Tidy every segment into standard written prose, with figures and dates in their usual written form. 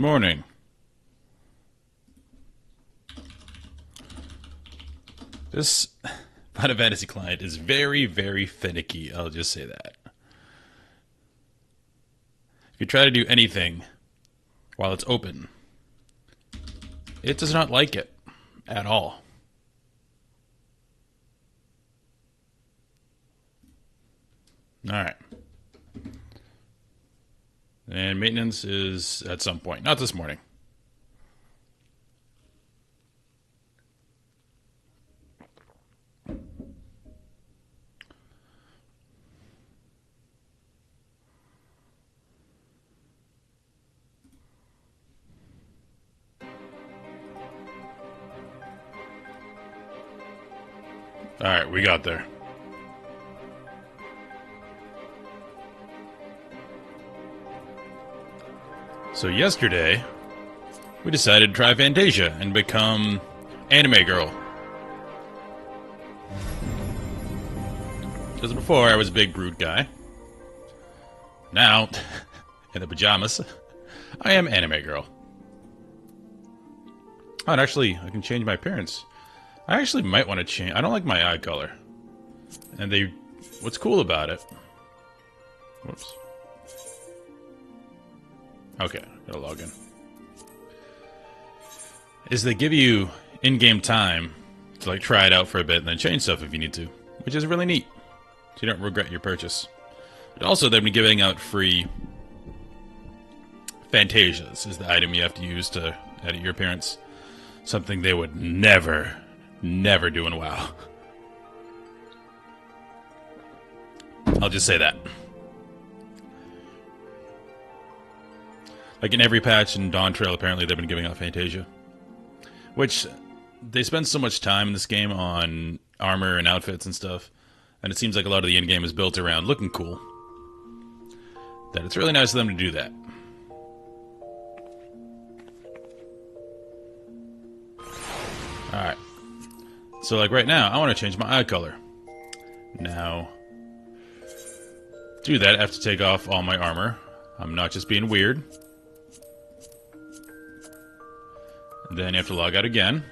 morning. This Final Fantasy client is very, very finicky. I'll just say that. If you try to do anything while it's open, it does not like it at all. Alright. And maintenance is at some point. Not this morning. Alright, we got there. So yesterday, we decided to try Fantasia and become Anime Girl. Because before, I was a big brute guy. Now, in the pajamas, I am Anime Girl. Oh, and actually, I can change my appearance. I actually might want to change. I don't like my eye color. And what's cool about it... Whoops. Okay, gotta log in. Is they give you in-game time to like try it out for a bit and then change stuff if you need to, which is really neat. So you don't regret your purchase. But also they've been giving out free Fantasias is the item you have to use to edit your appearance. Something they would never do in WoW. I'll just say that. Like in every patch in Dawn Trail, apparently they've been giving out Fantasia. Which, they spend so much time in this game on armor and outfits and stuff, and it seems like a lot of the in-game is built around looking cool, that it's really nice of them to do that. Alright. So like right now, I want to change my eye color. Now, to do that, I have to take off all my armor. I'm not just being weird. Then you have to log out again.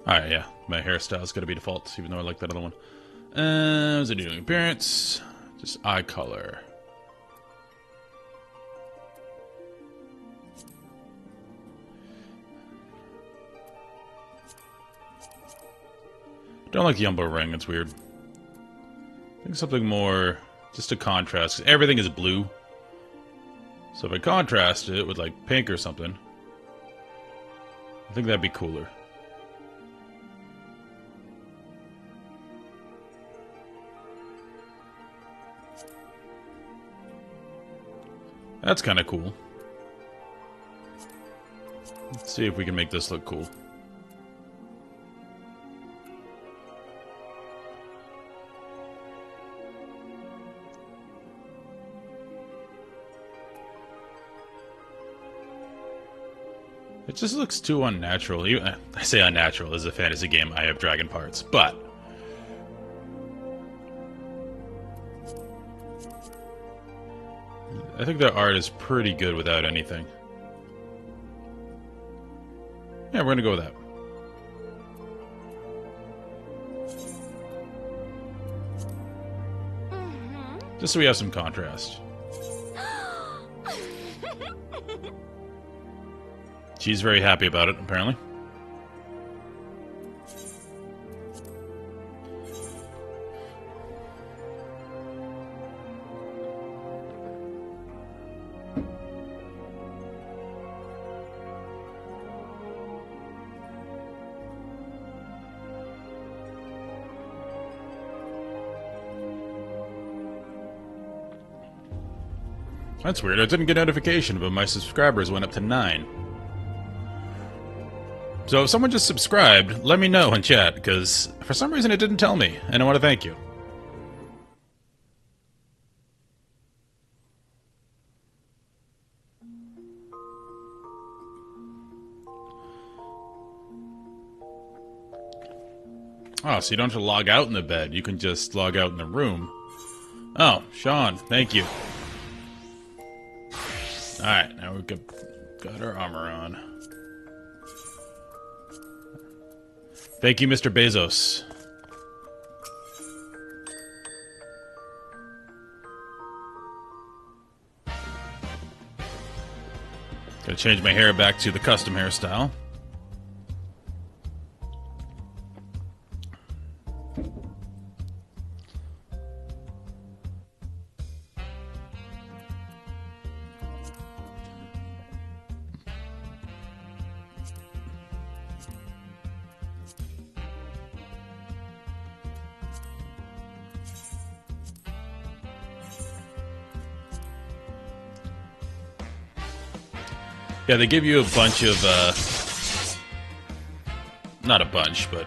Alright, yeah. My hairstyle's gotta be default, even though I like that other one. What's it doing? Appearance? Just eye color. Don't like the Umber ring, it's weird. I think something more, just to contrast. Everything is blue. So if I contrast it with like pink or something, I think that'd be cooler. That's kind of cool. Let's see if we can make this look cool. It just looks too unnatural. I say unnatural. This is a fantasy game. I have dragon parts. But I think their art is pretty good without anything. Yeah, we're gonna go with that. Just so we have some contrast. She's very happy about it, apparently. That's weird. I didn't get a notification, but my subscribers went up to 9. So if someone just subscribed, let me know in chat, because for some reason it didn't tell me, and I want to thank you. Oh, so you don't have to log out in the bed. You can just log out in the room. Oh, Sean, thank you. Alright, now we've got our armor on. Thank you, Mr. Bezos. Gotta change my hair back to the custom hairstyle. Yeah, they give you a bunch of, not a bunch, but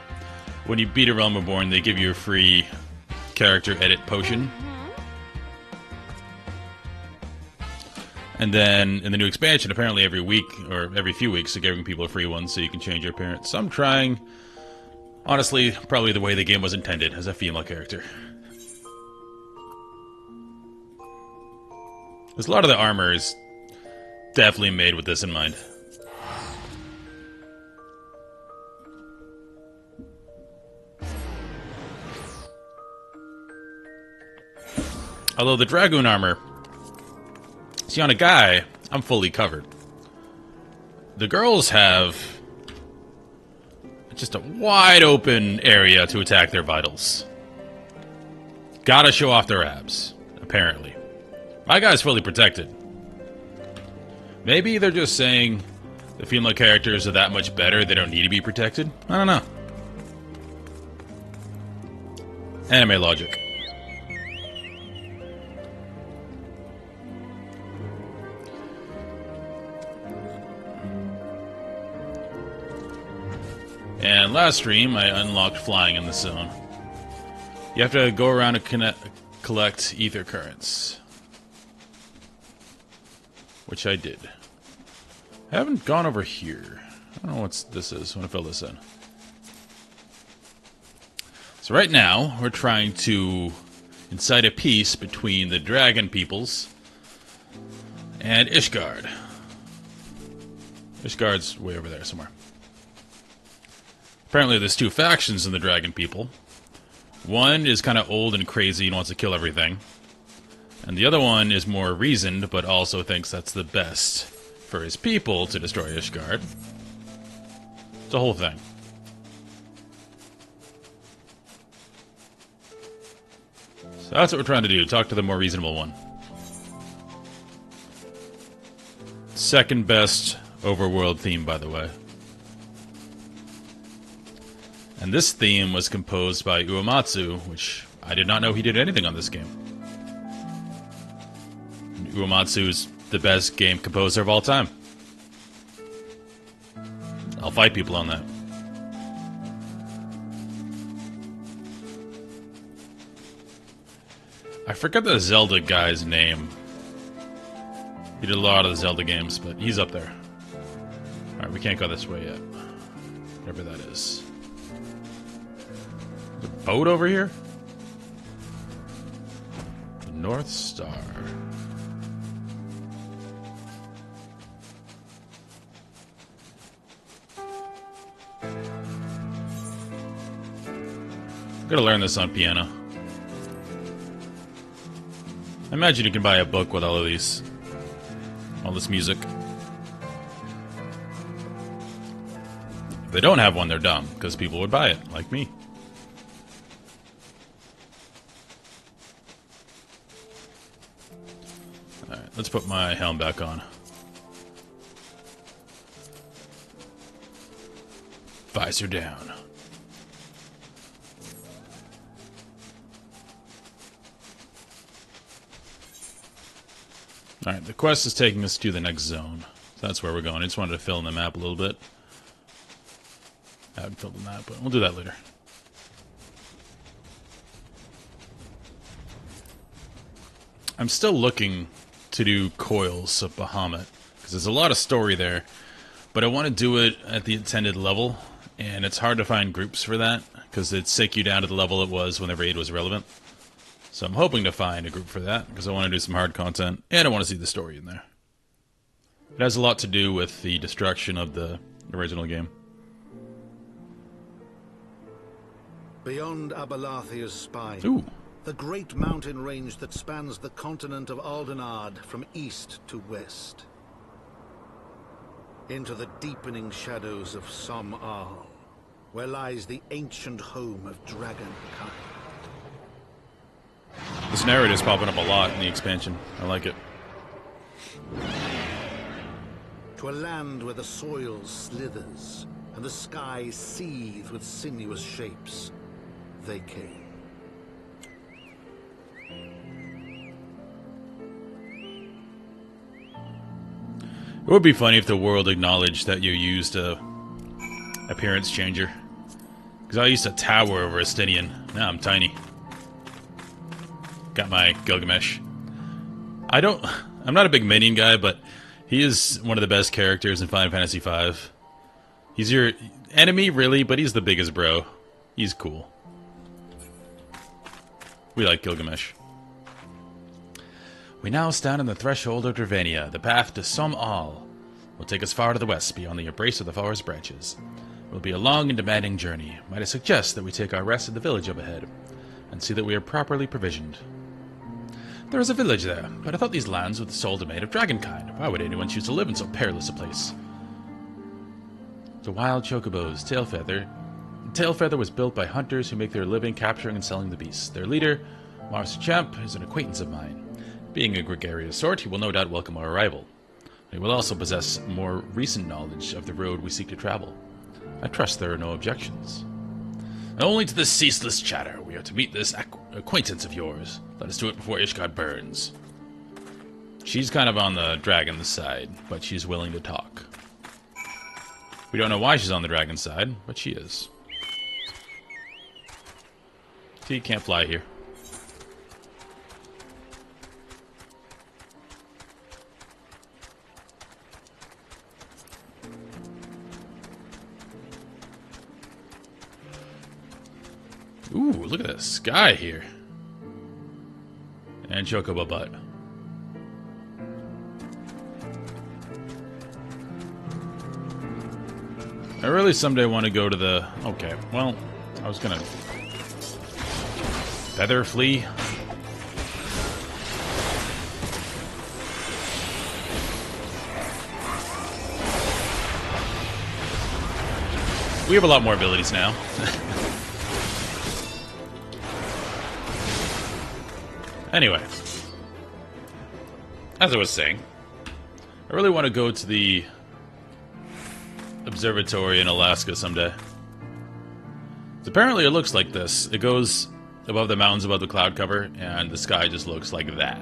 when you beat a Realm Reborn, they give you a free character edit potion. And then, in the new expansion, apparently every week, or every few weeks, they're giving people a free one so you can change your appearance. So I'm trying, honestly, probably the way the game was intended, as a female character. Because a lot of the armor is definitely made with this in mind. Although the Dragoon armor, see, on a guy, I'm fully covered. The girls have just a wide open area to attack their vitals. Gotta show off their abs, apparently. My guy's fully protected. Maybe they're just saying the female characters are that much better, they don't need to be protected? I don't know. Anime logic. And last stream, I unlocked flying in the zone. You have to go around and collect ether currents. Which I did. I haven't gone over here. I don't know what this is. I want to fill this in. So right now, we're trying to incite a peace between the dragon peoples and Ishgard. Ishgard's way over there somewhere. Apparently there's two factions in the dragon people. One is kind of old and crazy and wants to kill everything. And the other one is more reasoned, but also thinks that's the best for his people to destroy Ishgard. It's a whole thing. So that's what we're trying to do, talk to the more reasonable one. Second best overworld theme, by the way. And this theme was composed by Uematsu, which I did not know he did anything on this game. Uematsu's the best game composer of all time. I'll fight people on that. I forget the Zelda guy's name. He did a lot of the Zelda games, but he's up there. Alright, we can't go this way yet. Whatever that is. There's a boat over here? The North Star. Gotta learn this on piano. I imagine you can buy a book with all of these. All this music. If they don't have one, they're dumb, because people would buy it, like me. Alright, let's put my helm back on. Visor down. Alright, the quest is taking us to the next zone. So that's where we're going. I just wanted to fill in the map a little bit. I haven't filled the map, but we'll do that later. I'm still looking to do Coils of Bahamut, because there's a lot of story there, but I want to do it at the intended level, and it's hard to find groups for that, because it'd sick you down to the level it was when the raid was relevant. So I'm hoping to find a group for that, because I want to do some hard content, and I want to see the story in there. It has a lot to do with the destruction of the original game. Beyond Abalathia's spine, Ooh. the great mountain range that spans the continent of Aldenard from east to west. Into the deepening shadows of Som-Al, where lies the ancient home of dragonkind. This narrative is popping up a lot in the expansion. I like it. To a land where the soil slithers and the skies seethe with sinuous shapes, they came. It would be funny if the world acknowledged that you used a appearance changer. Because I used to tower over Estinian. Now I'm tiny. Got my Gilgamesh. I'm not a big minion guy, but he is one of the best characters in Final Fantasy V. He's your enemy, really, but he's the biggest bro. He's cool. We like Gilgamesh. We now stand on the threshold of Dravania. The path to Som-Al will take us far to the west, beyond the embrace of the forest branches. It will be a long and demanding journey. Might I suggest that we take our rest in the village up ahead, and see that we are properly provisioned. There is a village there, but I thought these lands were the sole domain of dragonkind. Why would anyone choose to live in so perilous a place? The wild chocobos, Tailfeather was built by hunters who make their living capturing and selling the beasts. Their leader, Mars Champ, is an acquaintance of mine. Being a gregarious sort, he will no doubt welcome our arrival. He will also possess more recent knowledge of the road we seek to travel. I trust there are no objections. Only to this ceaseless chatter. We are to meet this acquaintance of yours. Let us do it before Ishgard burns. She's kind of on the dragon's side, but she's willing to talk. We don't know why she's on the dragon's side, but she is. See, you can't fly here. Ooh, look at this sky here. And Chocobo Butt. I really someday want to go to the... Okay, well, I was gonna... Feather Flea? We have a lot more abilities now. Anyway, as I was saying, I really want to go to the observatory in Alaska someday. Apparently it looks like this. It goes above the mountains, above the cloud cover, and the sky just looks like that.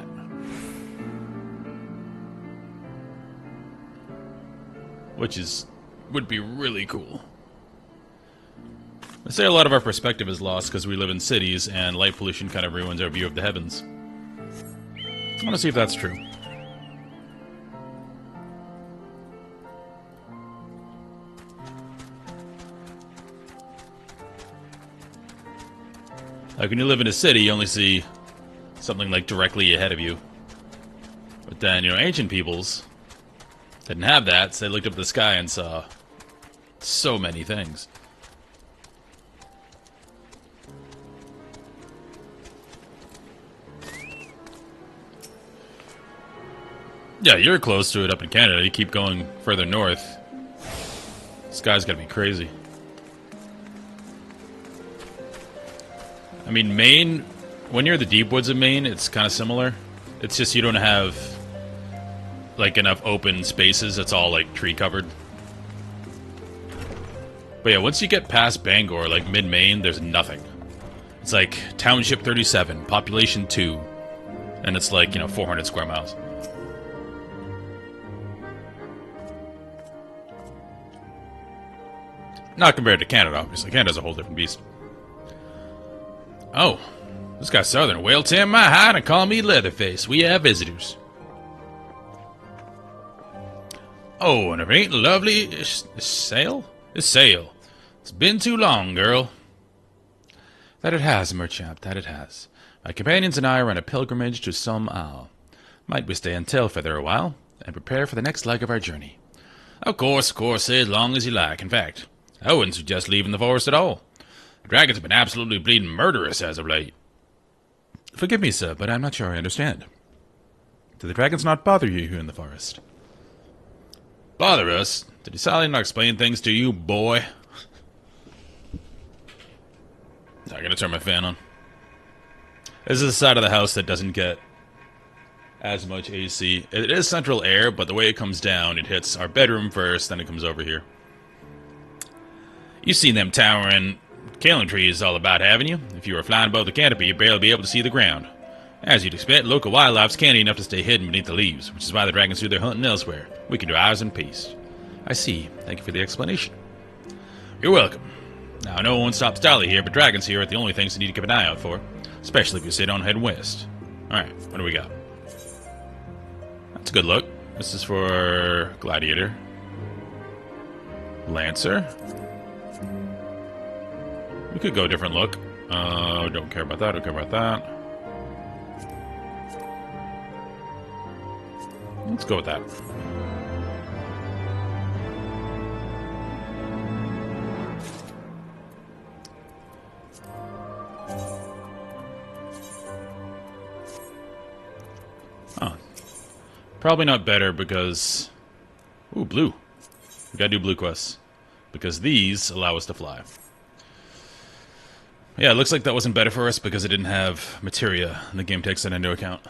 Which would be really cool. I say a lot of our perspective is lost because we live in cities and light pollution kind of ruins our view of the heavens. I want to see if that's true. Like when you live in a city, you only see something like directly ahead of you. But then, you know, ancient peoples didn't have that, so they looked up at the sky and saw so many things. Yeah, you're close to it up in Canada. You keep going further north. The sky's gotta be crazy. I mean, Maine, when you're in the deep woods of Maine, it's kind of similar. It's just you don't have, like, enough open spaces. It's all, like, tree-covered. But yeah, once you get past Bangor, like, mid-Maine, there's nothing. It's like, Township 37, Population 2. And it's like, you know, 400 square miles. Not compared to Canada, obviously. Canada's a whole different beast. Oh, this guy's southern. Well, Tim, my hide and call me Leatherface. We have visitors. Oh, and if it ain't lovely, it's Sail? It's Sail. It's been too long, girl. That it has, merchant, that it has. My companions and I are on a pilgrimage to some owl. Might we stay in Tailfeather a while, and prepare for the next leg of our journey? Of course, stay as long as you like. In fact, I wouldn't suggest leaving the forest at all. The dragons have been absolutely bleeding murderous as of late. Forgive me, sir, but I'm not sure I understand. Do the dragons not bother you here in the forest? Bother us? Did Sally not explain things to you, boy? I'm gonna turn my fan on. This is the side of the house that doesn't get as much AC. It is central air, but the way it comes down, it hits our bedroom first, then it comes over here. You've seen them towering kaolin trees all about, haven't you? If you were flying above the canopy, you'd barely be able to see the ground. As you'd expect, local wildlife's canny enough to stay hidden beneath the leaves, which is why the dragons do their hunting elsewhere. We can do ours in peace. I see. Thank you for the explanation. You're welcome. Now, I know it won't stop Starly here, but dragons here are the only things you need to keep an eye out for. Especially if you say don't head west. Alright, what do we got? That's a good look. This is for Gladiator. Lancer. We could go a different look. Don't care about that, don't care about that. Let's go with that. Oh. Probably not better because... Ooh, blue. We gotta do blue quests. Because these allow us to fly. Yeah, it looks like that wasn't better for us because it didn't have materia, and the game takes that into account.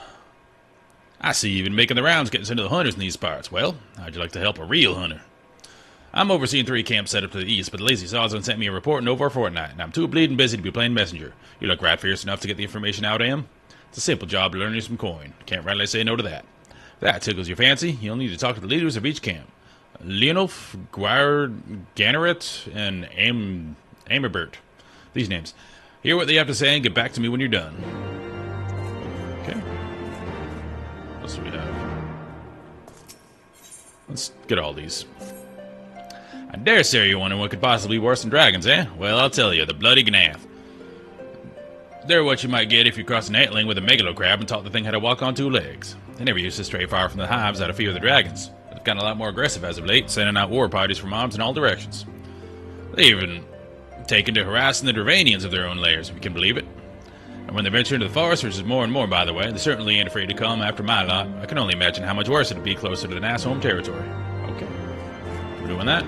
I see you've been making the rounds getting into the hunters in these parts. Well, how'd you like to help a real hunter? I'm overseeing 3 camps set up to the east, but the lazy Sawzone sent me a report in over a fortnight, and I'm too bleeding busy to be playing messenger. You look right fierce enough to get the information out of him. It's a simple job to learn you some coin. Can't rightly say no to that. If that tickles your fancy, you'll need to talk to the leaders of each camp. Leonulf, Gwyer, Ganneret, and Amerbert. These names. Hear what they have to say and get back to me when you're done. Okay. What else do we have? Let's get all these. I dare say you're wondering what could possibly be worse than dragons, eh? Well, I'll tell you, the bloody Gnath. They're what you might get if you cross an Aetling with a megalocrab and taught the thing how to walk on 2 legs. They never used to stray far from the hives out of fear of the dragons. They've gotten a lot more aggressive as of late, sending out war parties for mobs in all directions. They even taken to harassing the Dravanians of their own lairs, if you can believe it. And when they venture into the forest, which is more and more, by the way, they certainly ain't afraid to come after my lot. I can only imagine how much worse it'd be closer to the Nass home territory. Okay. We're doing that.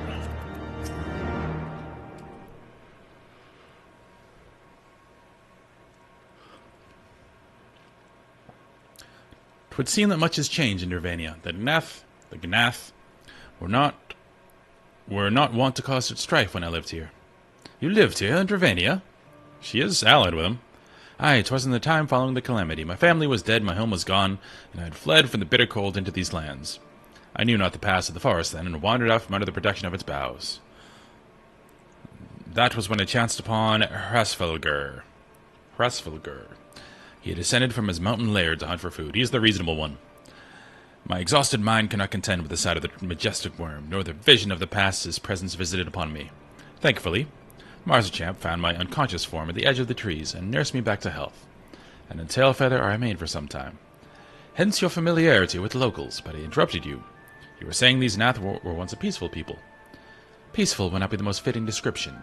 Twould seem that much has changed in Nirvania. The Gnath, were not wont to cause such strife when I lived here. You lived here in Dravania? She is allied with him. Aye, 'twas in the time following the calamity. My family was dead, my home was gone, and I had fled from the bitter cold into these lands. I knew not the paths of the forest then, and wandered out from under the protection of its boughs. That was when I chanced upon Hrasfylgr. He had descended from his mountain lair to hunt for food. He is the reasonable one. My exhausted mind cannot contend with the sight of the majestic worm, nor the vision of the past his presence visited upon me. Thankfully, Marzachamp found my unconscious form at the edge of the trees and nursed me back to health. And in Tailfeather I remained for some time. Hence your familiarity with locals, but I interrupted you. You were saying these Nath were once a peaceful people. Peaceful would not be the most fitting description.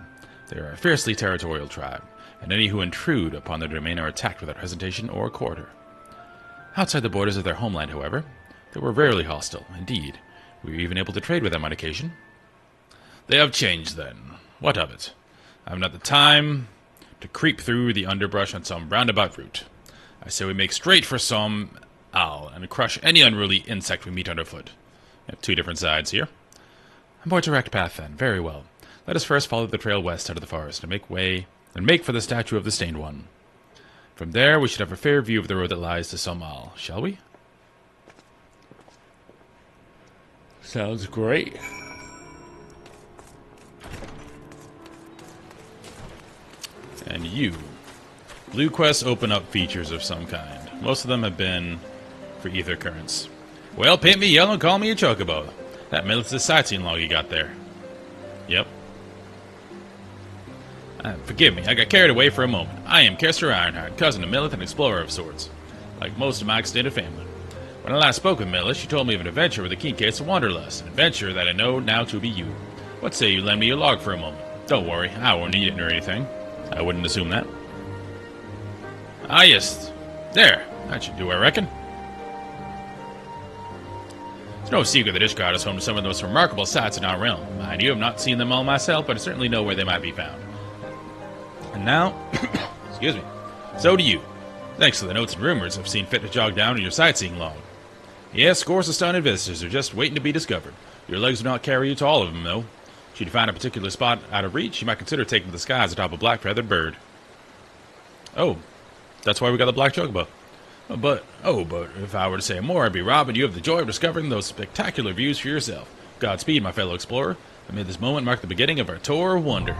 They are a fiercely territorial tribe, and any who intrude upon their domain are attacked without hesitation or quarter. Outside the borders of their homeland, however, they were rarely hostile. Indeed, we were even able to trade with them on occasion. They have changed, then. What of it? I have not the time to creep through the underbrush on some roundabout route. I say we make straight for some owl and crush any unruly insect we meet underfoot. We have 2 different sides here. A more direct path, then. Very well. Let us first follow the trail west out of the forest and make for the statue of the Stained One. From there, we should have a fair view of the road that lies to Somal, shall we? Sounds great. And you. Blue quests open up features of some kind. Most of them have been for ether currents. Well, paint me yellow and call me a chocobo. That military sightseeing log you got there. Yep. Forgive me, I got carried away for a moment. I am Kester Ironhide, cousin of Milith and explorer of sorts, like most of my extended family. When I last spoke with Milith, she told me of an adventure with a keen case of wanderlust, an adventure that I know now to be you. What say you lend me your log for a moment? Don't worry, I won't need it or anything. I wouldn't assume that. Ah, yes. There. That should do, I reckon. It's no secret that Ishgard is home to some of the most remarkable sights in our realm. Mind you, have not seen them all myself, but I certainly know where they might be found. And now, excuse me, so do you. Thanks to the notes and rumors, I've seen fit to jog down in your sightseeing log. Yes, scores of stunning visitors are just waiting to be discovered. Your legs do not carry you to all of them, though. Should you find a particular spot out of reach, you might consider taking to the skies atop a black-feathered bird. Oh, that's why we got the black chocobo. But if I were to say more, I'd be robbing you of the joy of discovering those spectacular views for yourself. Godspeed, my fellow explorer, and may this moment mark the beginning of our tour of wonder.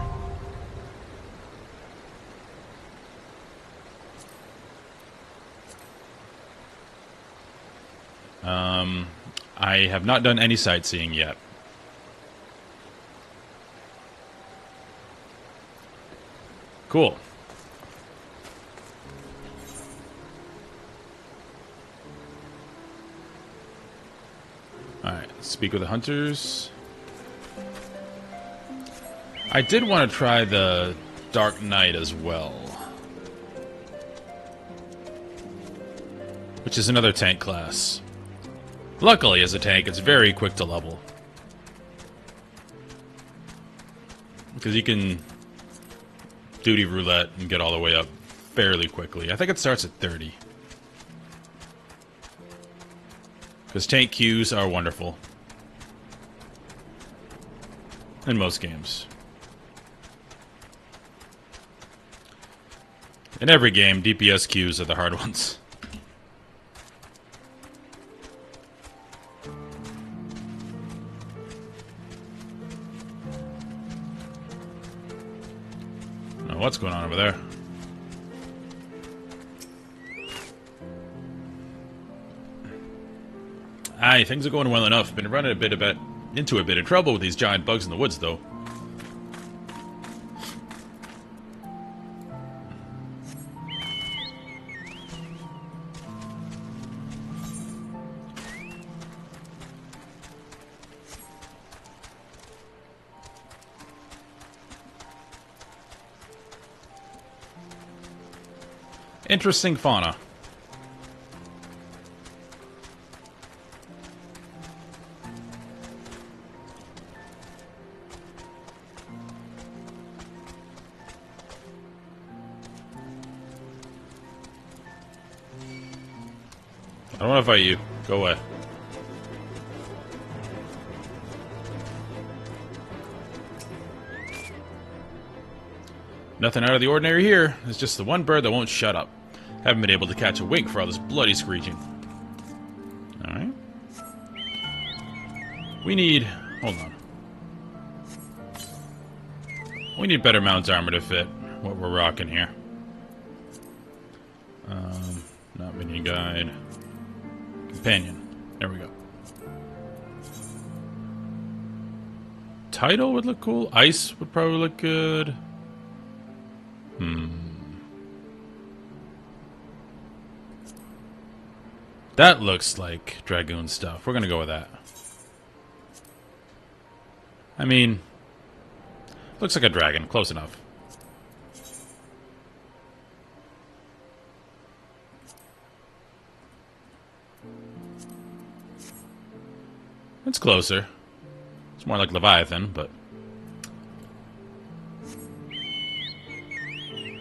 I have not done any sightseeing yet. Cool. Alright, speak with the hunters. I did want to try the Dark Knight as well, which is another tank class. Luckily, as a tank, it's very quick to level, because you can duty roulette and get all the way up fairly quickly. I think it starts at 30. Because tank queues are wonderful. In most games. In every game, DPS queues are the hard ones. Now, what's going on over there? Aye, things are going well enough. Been running into a bit of trouble with these giant bugs in the woods, though. Interesting fauna. I don't want to fight you. Go away. Nothing out of the ordinary here. It's just the one bird that won't shut up. Haven't been able to catch a wink for all this bloody screeching. Alright. We need... Hold on. We need better mounts armor to fit what we're rocking here. Not mini guide. Companion. There we go. Title would look cool. Ice would probably look good. That looks like Dragoon stuff. We're gonna go with that. I mean, looks like a dragon. Close enough. It's closer. It's more like Leviathan, but...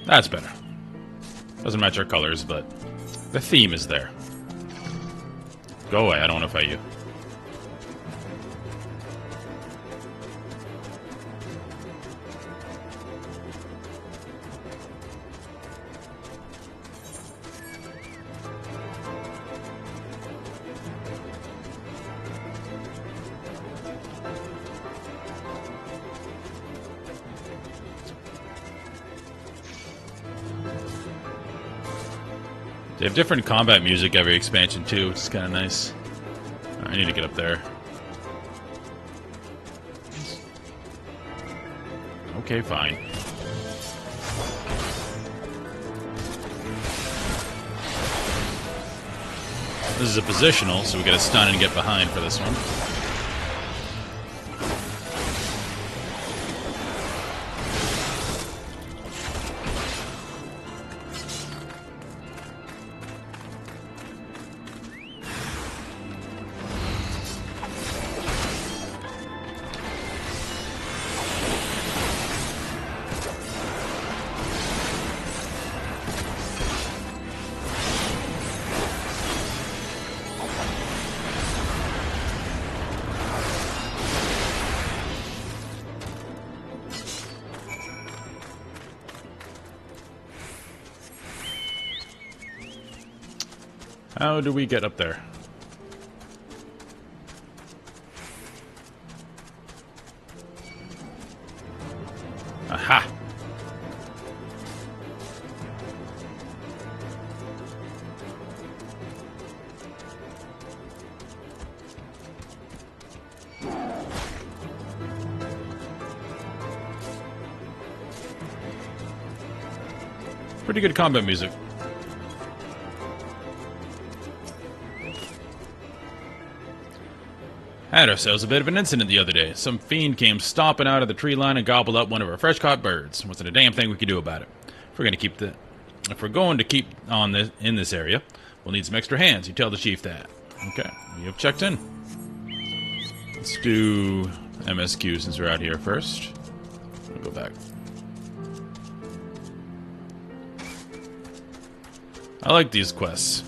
That's better. Doesn't match our colors, but the theme is there. Go away, I don't want to fight you. They have different combat music every expansion too, which is kind of nice. I need to get up there. Okay, fine. This is a positional, so we got to stun and get behind for this one. How do we get up there? Aha! Pretty good combat music. Had ourselves a bit of an incident the other day. Some fiend came stomping out of the tree line and gobbled up one of our fresh-caught birds. Wasn't a damn thing we could do about it. If we're going to keep on in this area, we'll need some extra hands. You tell the chief that. Okay, you have checked in. Let's do MSQ since we're out here first. I'll go back. I like these quests.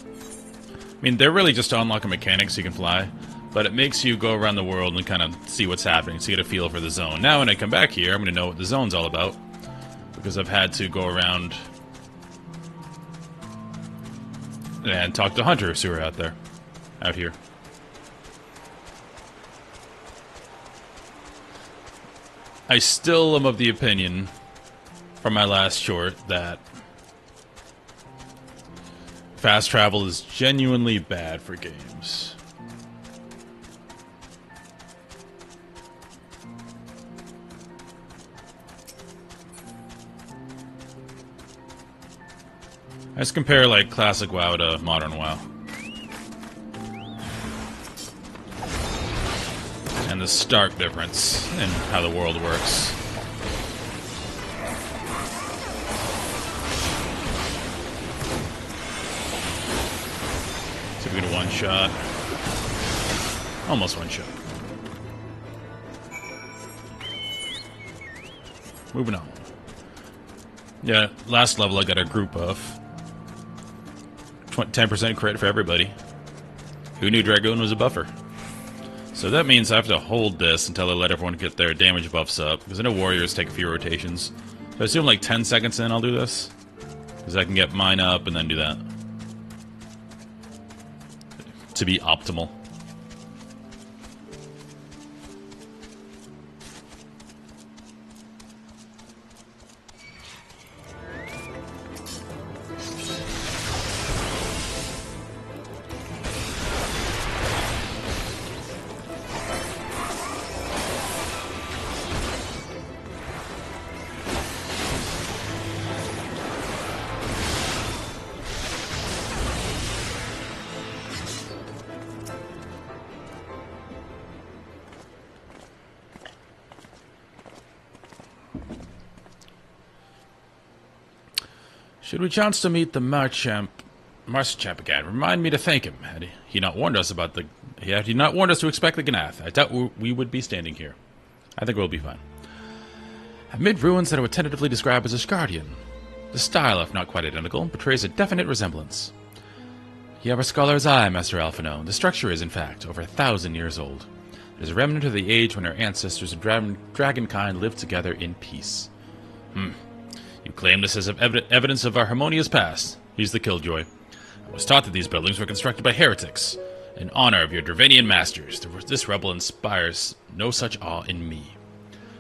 I mean, they're really just to unlock a mechanic so you can fly, but it makes you go around the world and kind of see what's happening, so you get a feel for the zone. Now when I come back here, I'm going to know what the zone's all about, because I've had to go around and talk to hunters who are out here. I still am of the opinion, from my last short, that fast travel is genuinely bad for games. I just compare like classic WoW to modern WoW. And the stark difference in how the world works. So we get a one-shot. Almost one-shot. Moving on. Yeah, last level I got a group buff. 10% crit for everybody. Who knew Dragoon was a buffer? So that means I have to hold this until I let everyone get their damage buffs up, because I know warriors take a few rotations. So I assume like 10 seconds in I'll do this, because I can get mine up and then do that. To be optimal. Should we chance to meet the Marschamp again, remind me to thank him. Had he not warned us to expect the Gnath, I doubt we would be standing here. I think we'll be fine. Amid ruins that I would tentatively describe as Asgardian, the style, if not quite identical, betrays a definite resemblance. You have a scholar's eye, Master Alphino. The structure is, in fact, over 1,000 years old. It is a remnant of the age when our ancestors and dragonkind lived together in peace. You claim this as evidence of our harmonious past. He's the Killjoy. I was taught that these buildings were constructed by heretics, in honor of your Dravanian masters. This rebel inspires no such awe in me.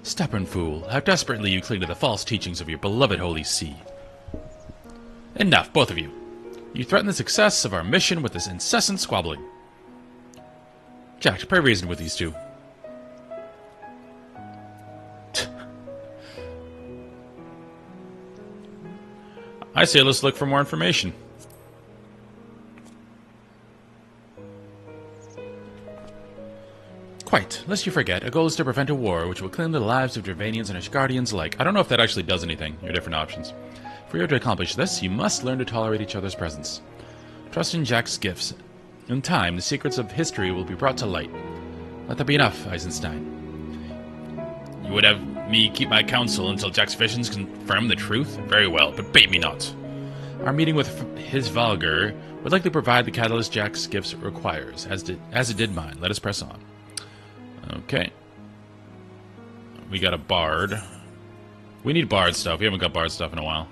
Stubborn fool, how desperately you cling to the false teachings of your beloved Holy See. Enough, both of you. You threaten the success of our mission with this incessant squabbling. Jack, pray reason with these two. I say let's look for more information. Quite. Lest you forget, our goal is to prevent a war which will claim the lives of Dravanians and Ashgardians alike. I don't know if that actually does anything, your different options. For you to accomplish this, you must learn to tolerate each other's presence. Trust in Jack's gifts. In time, the secrets of history will be brought to light. Let that be enough, Eisenstein. You would have me keep my counsel until Jack's visions confirm the truth? Very well, but bait me not. Our meeting with his Valgar would likely provide the catalyst Jack's gifts requires, as it did mine. Let us press on. Okay. We got a bard. We need bard stuff. We haven't got bard stuff in a while.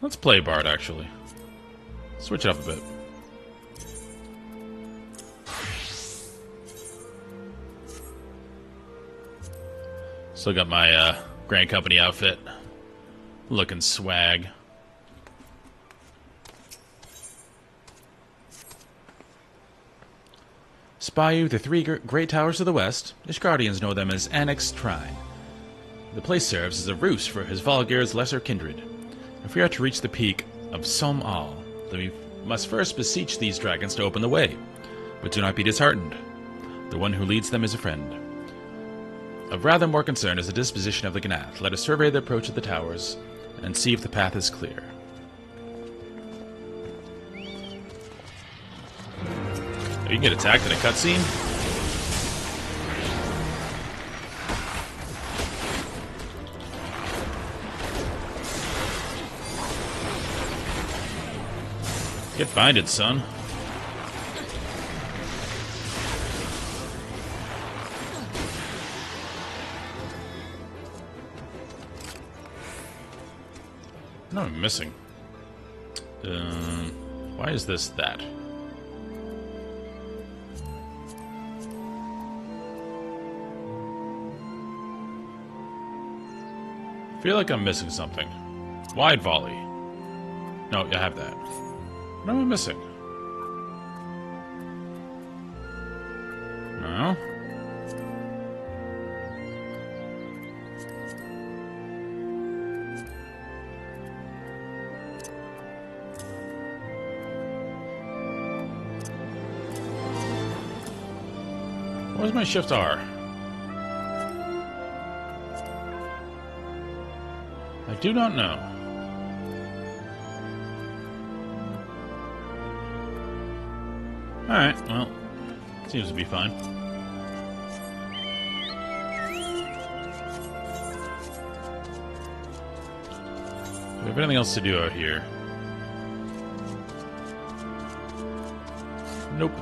Let's play bard, actually. Switch it up a bit. Still got my Grand Company outfit. Looking swag. Spy you the three great towers to the west. Ishgardians know them as Annex Trine. The place serves as a roost for his Valgar's lesser kindred. If we are to reach the peak of Som-Al, then we must first beseech these dragons to open the way. But do not be disheartened. The one who leads them is a friend. Of rather more concern is the disposition of the Ganath. Let us survey the approach of the towers and see if the path is clear. You can get attacked in a cutscene? Get binded, son. No, I'm missing. Why is this that? I feel like I'm missing something. Wide volley. No, I have that. What am I missing? No. Where's my Shift R? I do not know. Alright, well, seems to be fine. Do we have anything else to do out here? Nope.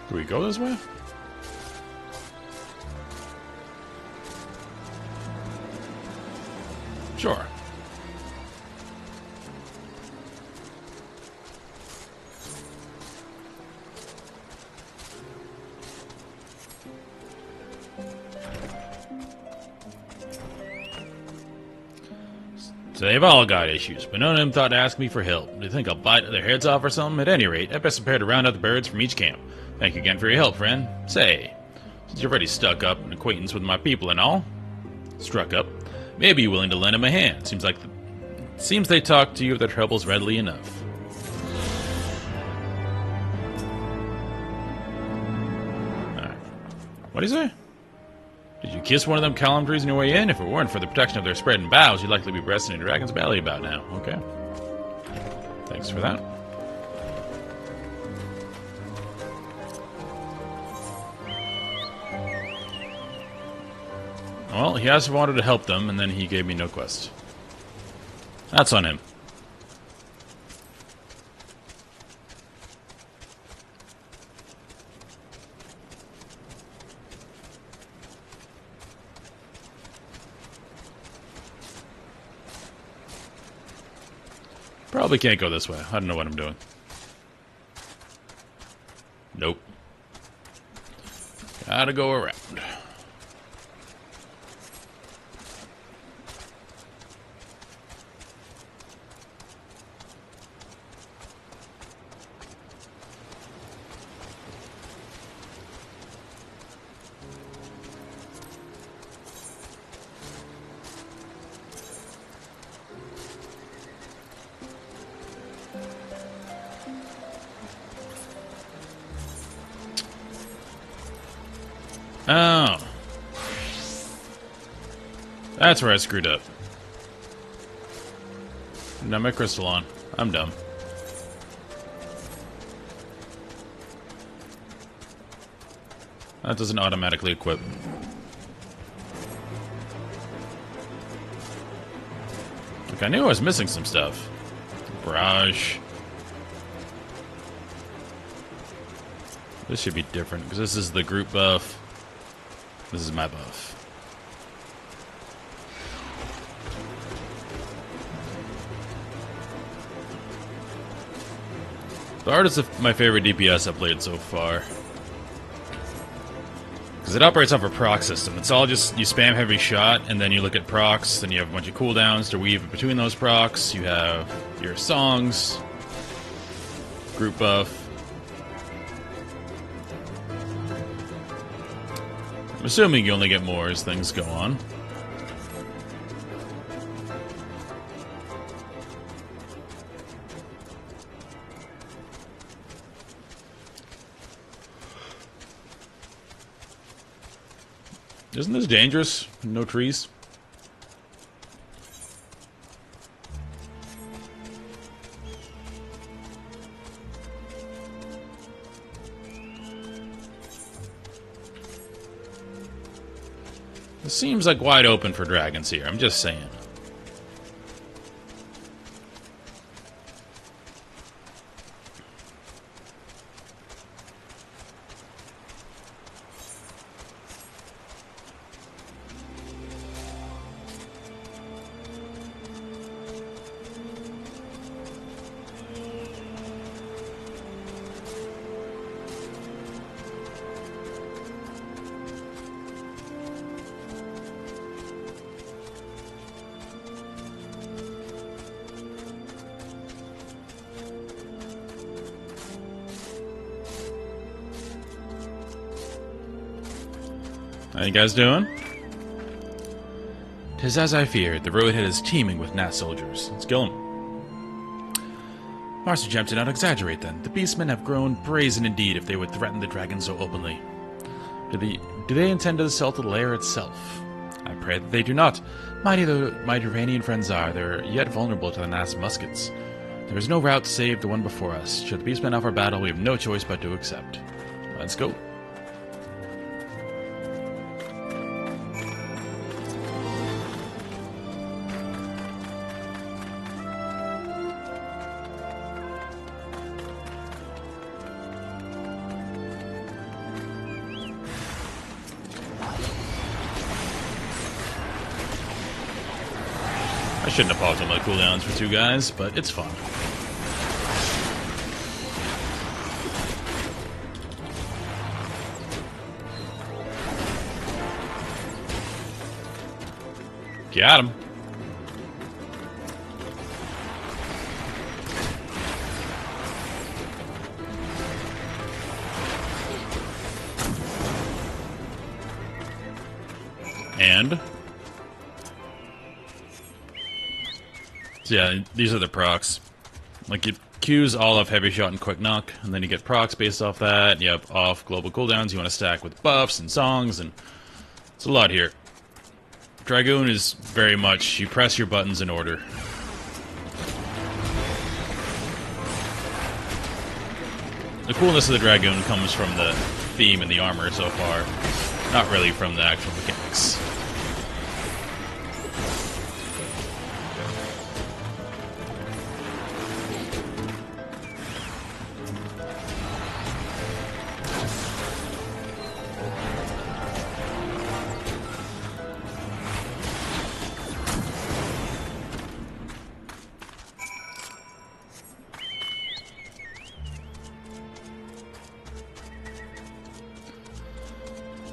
Do we go this way? Sure. So they've all got issues, but none of them thought to ask me for help. Do you think I'll bite their heads off or something? At any rate, I best prepare to round up the birds from each camp. Thank you again for your help, friend. Say, since you've already stuck up an acquaintance with my people and all, maybe you're willing to lend him a hand. Seems they talk to you of their troubles readily enough. Alright. What'd he say? Did you kiss one of them column trees on your way in? If it weren't for the protection of their spreading boughs, you'd likely be resting in a dragon's belly about now. Okay. Thanks for that. Well, he asked if I wanted to help them, and then he gave me no quest. That's on him. Probably can't go this way. I don't know what I'm doing. Nope. Gotta go around. Oh. That's where I screwed up. Now my crystal on. I'm dumb. That doesn't automatically equip. Look, I knew I was missing some stuff. Barrage. This should be different, because this is the group buff. This is my buff. The art is my favorite DPS I've played so far. Because it operates off a proc system. It's all just, you spam heavy shot, and then you look at procs, then you have a bunch of cooldowns to weave between those procs. You have your songs, group buff. I'm assuming you only get more as things go on. Isn't this dangerous? No trees? It seems like wide open for dragons here, I'm just saying. How you guys doing? 'Tis as I feared. The roadhead is teeming with Nass soldiers. Let's kill them. Master Gem did not exaggerate then. The beastmen have grown brazen indeed if they would threaten the dragon so openly. Do they intend to assault the lair itself? I pray that they do not. Mighty though my Duranian friends are, they're yet vulnerable to the Nass muskets. There is no route to save the one before us. Should the beastmen offer battle, we have no choice but to accept. Let's go. I shouldn't have paused on my cooldowns for two guys, but it's fun. Got him. And so yeah, these are the procs. Like, it Q's all off heavy shot and quick knock, and then you get procs based off that. You have off global cooldowns. You want to stack with buffs and songs, and it's a lot here. Dragoon is very much, you press your buttons in order. The coolness of the Dragoon comes from the theme and the armor so far, not really from the actual mechanics.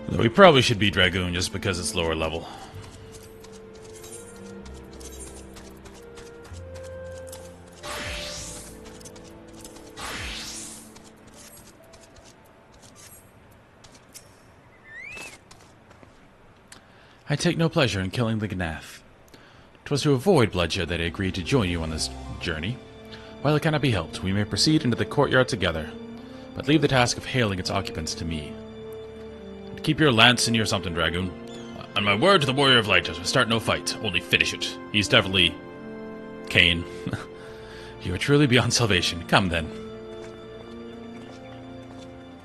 Though we probably should be Dragoon just because it's lower level. I take no pleasure in killing the Gnath. 'Twas to avoid bloodshed that I agreed to join you on this journey. While it cannot be helped, we may proceed into the courtyard together, but leave the task of hailing its occupants to me. And keep your lance in your something, Dragoon. On my word to the Warrior of Light, start no fight, only finish it. He's definitely Cain. You are truly beyond salvation. Come then.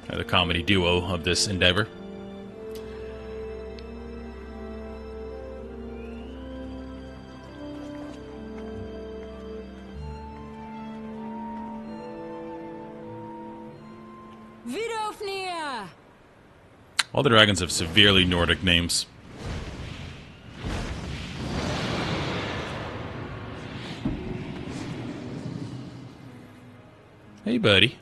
The comedy duo of this endeavor. All the dragons have severely Nordic names. Hey, buddy.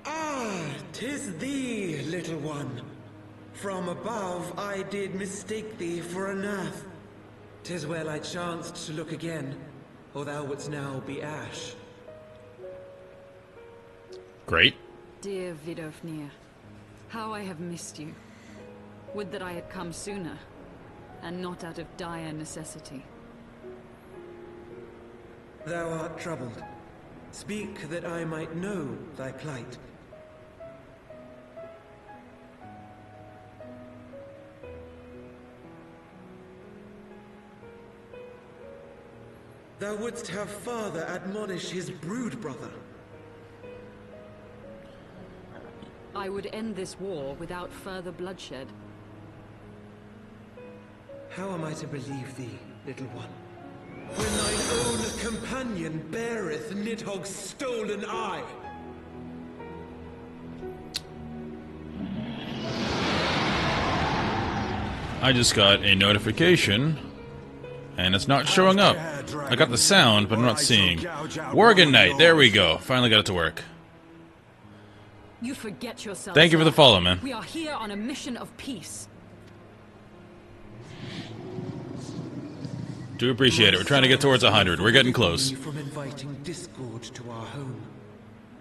Ah, 'tis thee, little one. From above I did mistake thee for a Gnath. 'Tis well I chanced to look again, or thou wouldst now be ash. Great. Dear Vidofnir, how I have missed you. Would that I had come sooner, and not out of dire necessity. Thou art troubled. Speak that I might know thy plight. Thou wouldst have father admonish his brood brother. I would end this war without further bloodshed. How am I to believe thee, little one? When thine own companion beareth Nidhogg's stolen eye! I just got a notification, and it's not showing up. I got the sound, but I'm not seeing. Worgen Knight, there we go. Finally got it to work. You forget yourself. Thank you for the sir. follow, man. We are here on a mission of peace. Do appreciate it. We're trying to get towards 100. We're getting close. From inviting discord to our home.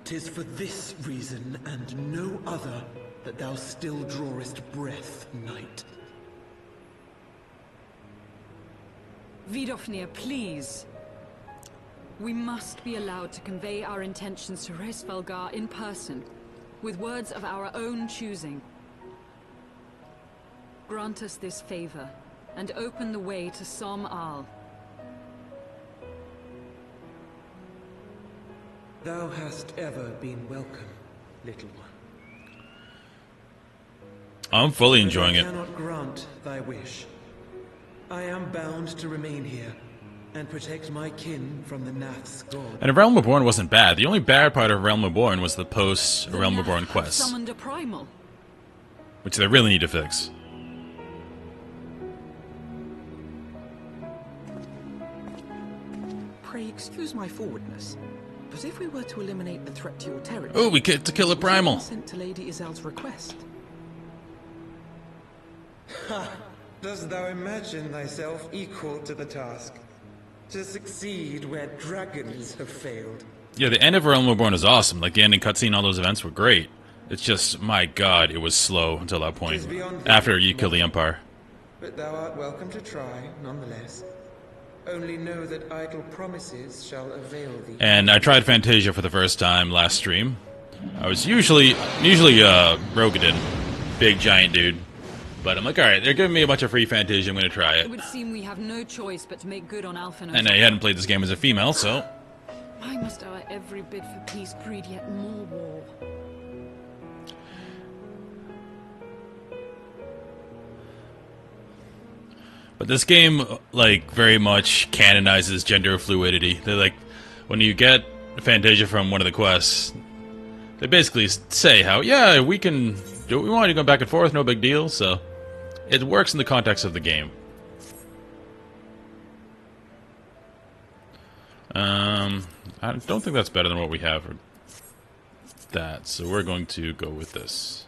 'Tis for this reason and no other that thou still drawest breath, knight. Vidofnir, please. We must be allowed to convey our intentions to Hraesvelgar in person, with words of our own choosing. Grant us this favor, and open the way to Som Al. Thou hast ever been welcome, little one. I'm fully enjoying I it. cannot grant thy wish. I am bound to remain here, and protect my kin from the Nath's god. And Realm Reborn wasn't bad. The only bad part of Realm Reborn was the post-Realm The Reborn Nath have quests, summoned a primal. which they really need to fix. Pray excuse my forwardness, but if we were to eliminate the threat to your territory... Oh, we get to kill a was primal. it sent to Lady Izel's request? Ha! Dost thou imagine thyself equal to the task? To succeed where dragons have failed? Yeah, the end of Realm Reborn is awesome. Like, the ending cutscene, all those events were great. It's just, my god, it was slow until that point. After you kill the Empire. But thou art welcome to try, nonetheless. Only know that idle promises shall avail thee. And I tried Fantasia for the first time last stream. I was usually Rogadin. Big, giant dude. But I'm like, alright, they're giving me a bunch of free Fantasia, I'm gonna try It it. would seem we have no choice but to make good on Alphen. And I hadn't played this game as a female, so... Why must our every bid for peace breed yet more war? But this game, like, very much canonizes gender fluidity. They're like, when you get Fantasia from one of the quests, they basically say how, yeah, we can do what we want, you go back and forth, no big deal, so... It works in the context of the game. I don't think that's better than what we have for that, so we're going to go with this.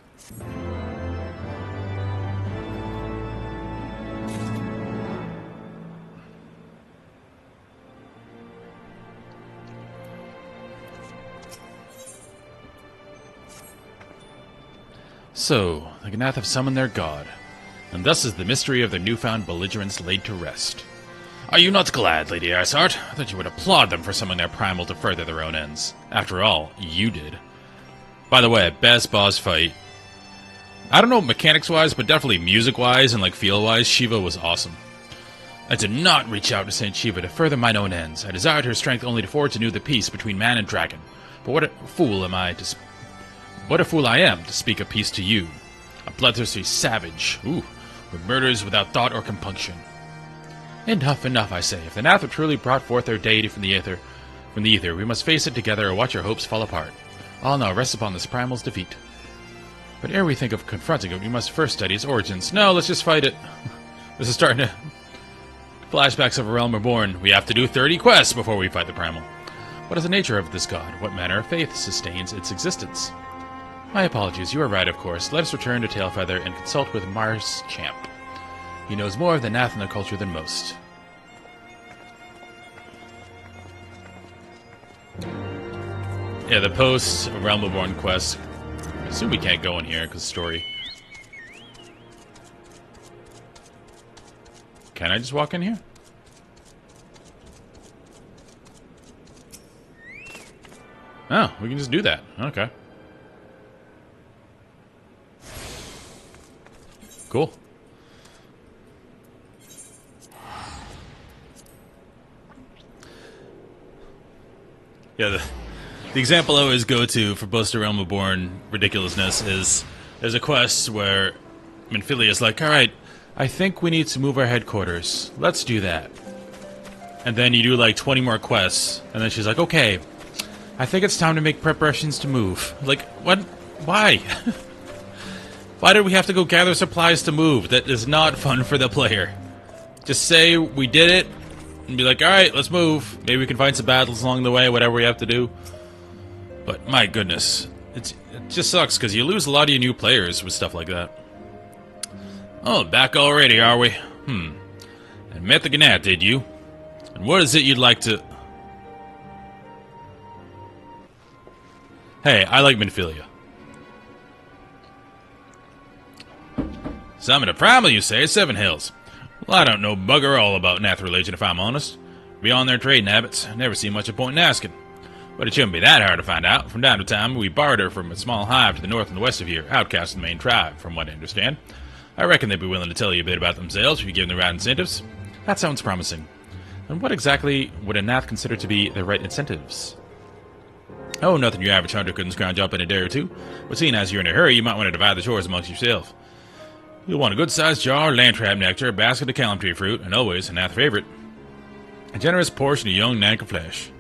So, the Gnath have summoned their god, and thus is the mystery of their newfound belligerence laid to rest. Are you not glad, Lady Arsart, that you would applaud them for summoning their primal to further their own ends? After all, you did. By the way, best boss fight. I don't know mechanics-wise, but definitely music-wise and like feel-wise, Shiva was awesome. I did not reach out to Saint Shiva to further mine own ends. I desired her strength only to forge anew the peace between man and dragon. But what a fool I am to speak of peace to you, a bloodthirsty savage, who murders without thought or compunction. Enough, enough, I say. If the Nath have truly brought forth their deity from the ether, we must face it together or watch our hopes fall apart. All now rests upon this primal's defeat. But ere we think of confronting it, we must first study its origins. No, let's just fight it. This is starting to... Flashbacks of a realm reborn. We have to do 30 quests before we fight the primal. What is the nature of this god? What manner of faith sustains its existence? My apologies, you are right, of course. Let us return to Tailfeather and consult with Mars Champ. He knows more of the Nathana culture than most. Yeah, the post-Realm Reborn quest. I assume we can't go in here, because story. Can I just walk in here? Oh, we can just do that. Okay. Cool. Yeah, the example I always go to for Post Realm Reborn ridiculousness is there's a quest where Minphilia's like, alright, I think we need to move our headquarters. Let's do that. And then you do like 20 more quests, and then she's like, okay, I think it's time to make preparations to move. Like, what? Why? Why did we have to go gather supplies to move? That is not fun for the player. Just say we did it, and be like, alright, let's move. Maybe we can find some battles along the way, whatever we have to do. But, my goodness. It just sucks, because you lose a lot of your new players with stuff like that. Oh, back already, are we? And met the Gnath, did you? And what is it you'd like to... Hey, I like Minphilia. Summon a primal, you say, 7 Hills. Well, I don't know bugger all about Nath religion, if I'm honest. Beyond their trading habits, I never see much of point in asking. But it shouldn't be that hard to find out. From time to time, we barter from a small hive to the north and west of here, outcast of the main tribe, from what I understand. I reckon they'd be willing to tell you a bit about themselves if you give them the right incentives. That sounds promising. And what exactly would a Nath consider to be the right incentives? Oh, nothing your average hunter couldn't scrounge up in a day or two. But seeing as you're in a hurry, you might want to divide the chores amongst yourself. You'll want a good-sized jar of landtrap nectar, a basket of calam tree fruit, and always, a Nath favorite, a generous portion of young Nanka flesh.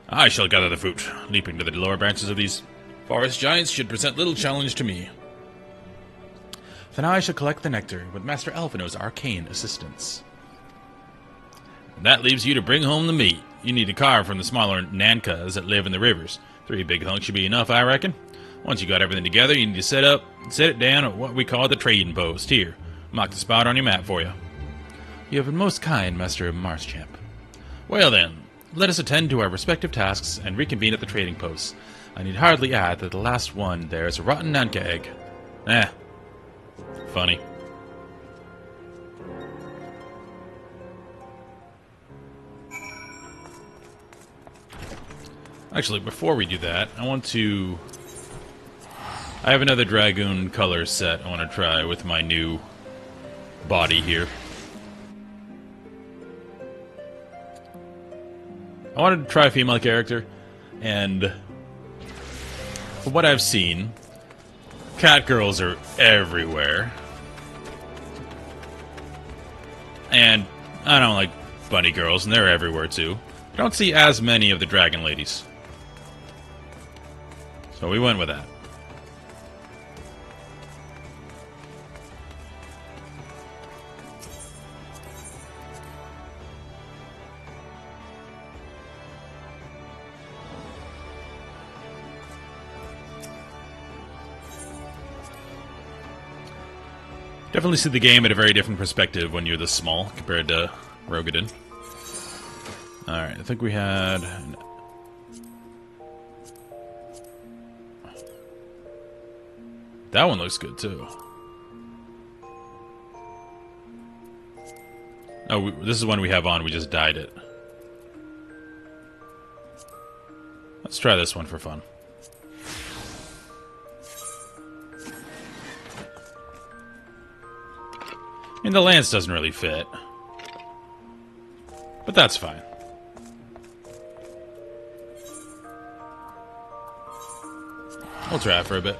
I shall gather the fruit. Leaping to the lower branches of these forest giants should present little challenge to me. Then I shall collect the nectar with Master Alphino's arcane assistance. That leaves you to bring home the meat. You need to carve from the smaller Nankas that live in the rivers. 3 big hunks should be enough, I reckon. Once you got everything together, you need to set it down at what we call the trading post. Here, mark the spot on your map for you. You have been most kind, Master Mars Champ. Well then, let us attend to our respective tasks and reconvene at the trading posts. I need hardly add that the last one there is a rotten Nanka egg. Funny. Actually, before we do that, I have another Dragoon color set I want to try with my new body here. I wanted to try a female character, and from what I've seen, cat girls are everywhere. And I don't like bunny girls, and they're everywhere too. I don't see as many of the dragon ladies. So we went with that. Definitely see the game at a very different perspective when you're this small compared to Rogadin. Alright, I think we had... That one looks good, too. Oh, this is one we have on. We just dyed it. Let's try this one for fun. I mean, the lance doesn't really fit. But that's fine. We'll try it for a bit.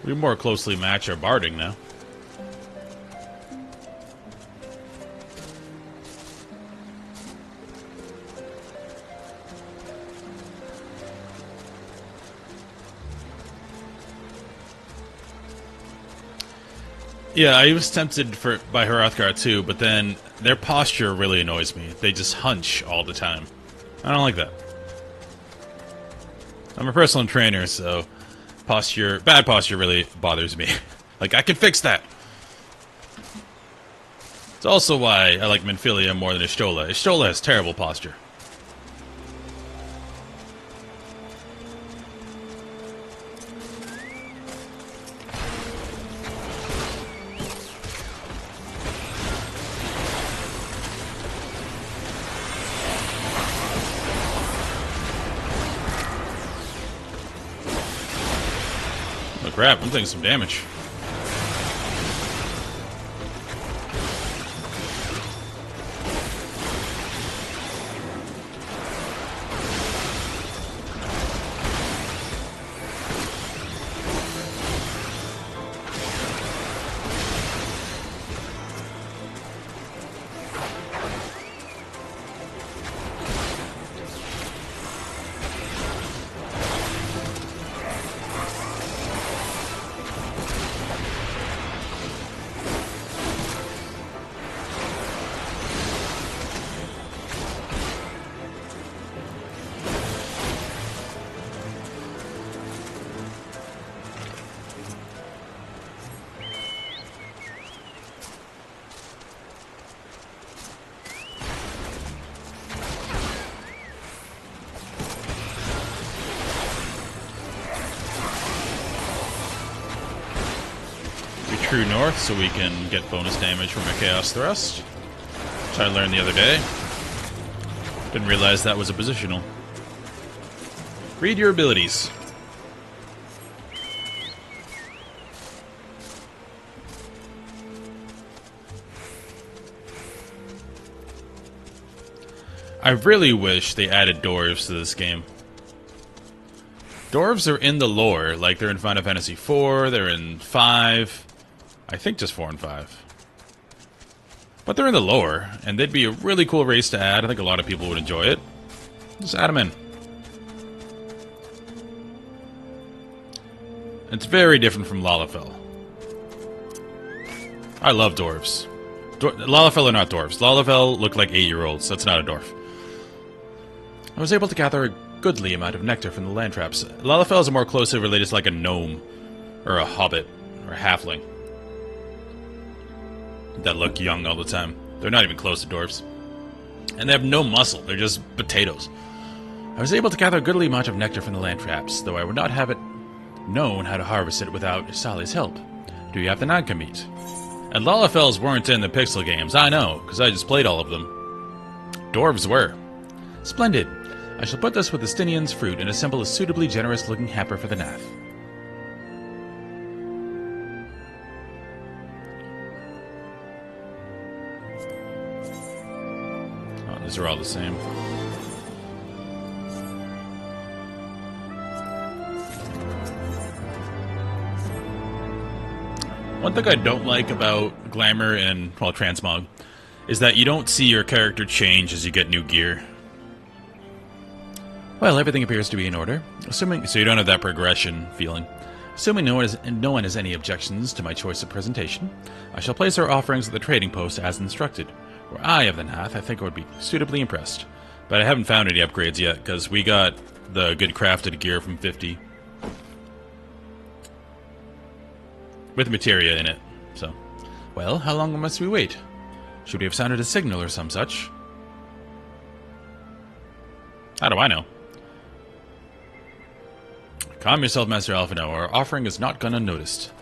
We more closely match our barding now. Yeah, I was tempted by Hrothgar too, but then their posture really annoys me. They just hunch all the time. I don't like that. I'm a personal trainer, so bad posture really bothers me. Like, I can fix that. It's also why I like Minfilia more than Ishtola. Ishtola has terrible posture. Oh crap, I'm taking some damage. True north so we can get bonus damage from a Chaos Thrust, which I learned the other day. Didn't realize that was a positional. Read your abilities. I really wish they added dwarves to this game. Dwarves are in the lore, like they're in Final Fantasy IV, they're in 5. I think just 4 and 5. But they're in the lore, and they'd be a really cool race to add. I think a lot of people would enjoy it. Just add them in. It's very different from Lalafell. I love dwarves. Lalafell are not dwarves. Lalafell look like 8-year-olds. That's not a dwarf. I was able to gather a goodly amount of nectar from the land traps. Lalafell is more closely related to like a gnome, or a hobbit, or a halfling. That look young all the time. They're not even close to dwarves. And they have no muscle. They're just potatoes. I was able to gather a goodly amount of nectar from the land traps, though I would not have it known how to harvest it without Sally's help. Do you have the Nanka meat? And Lalafells weren't in the Pixel games. I know, because I just played all of them. Dwarves were. Splendid. I shall put this with the Stinian's fruit and assemble a suitably generous-looking hamper for the Nath. These are all the same. One thing I don't like about Glamour and, well, Transmog is that you don't see your character change as you get new gear. Well, everything appears to be in order. Assuming so you don't have that progression feeling. Assuming no one has any objections to my choice of presentation, I shall place our offerings at the trading post as instructed. Were I of the Nath, I think I would be suitably impressed. But I haven't found any upgrades yet, because we got the good crafted gear from 50. With materia in it, so. Well, how long must we wait? Should we have sounded a signal or some such? How do I know? Calm yourself, Master Alphino. Our offering is not gone unnoticed.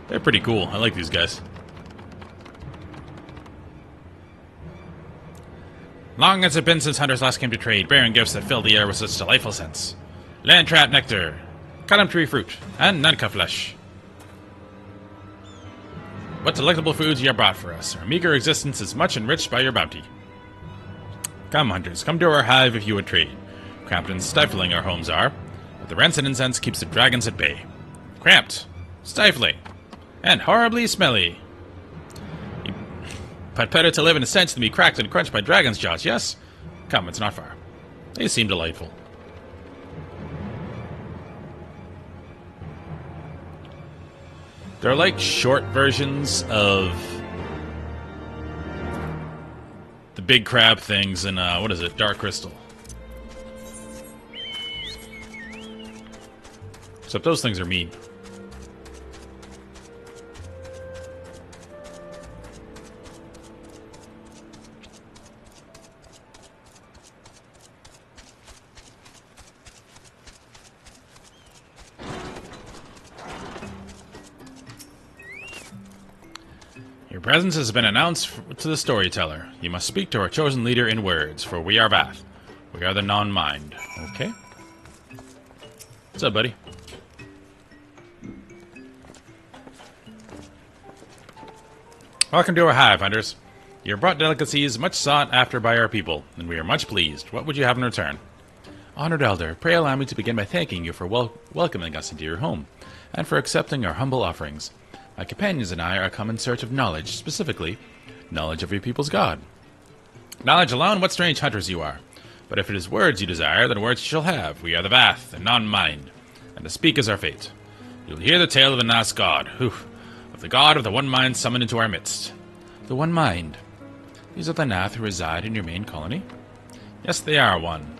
They're pretty cool. I like these guys. Long has it been since hunters last came to trade, bearing gifts that filled the air with such delightful scents. Land trap nectar, column tree fruit, and nanka flesh. What delectable foods you have brought for us. Our meager existence is much enriched by your bounty. Come, hunters, come to our hive if you would trade. Cramped and stifling our homes are, but the rancid incense keeps the dragons at bay. Cramped, stifling, and horribly smelly. But better to live in a stench than be cracked and crunched by dragons' jaws, yes? Come, it's not far. They seem delightful. They're like short versions of the big crab things in, what is it, Dark Crystal. Except those things are mean. Your presence has been announced to the storyteller. You must speak to our chosen leader in words, for we are Vath. We are the non-mind. Okay. What's up, buddy? Welcome to our hive, hunters. You have brought delicacies much sought after by our people, and we are much pleased. What would you have in return? Honored Elder, pray allow me to begin by thanking you for welcoming us into your home, and for accepting our humble offerings. My companions and I are come in search of knowledge, specifically, knowledge of your people's god. Knowledge alone, what strange hunters you are. But if it is words you desire, then words you shall have. We are the Vath, the non-mind, and to speak is our fate. You'll hear the tale of the Nas god, of the god of the One Mind summoned into our midst. The One Mind. These are the Nath who reside in your main colony? Yes, they are one.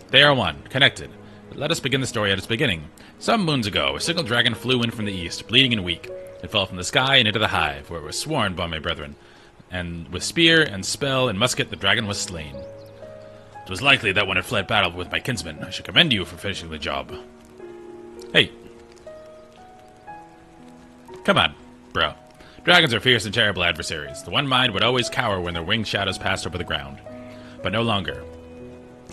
They are one, connected. But let us begin the story at its beginning. Some moons ago, a single dragon flew in from the east, bleeding and weak. It fell from the sky and into the hive, where it was sworn by my brethren. And with spear and spell and musket, the dragon was slain. It was likely that when it fled battle with my kinsmen, I should commend you for finishing the job. Hey. Come on, bro. Dragons are fierce and terrible adversaries. The One Mind would always cower when their winged shadows passed over the ground. But no longer.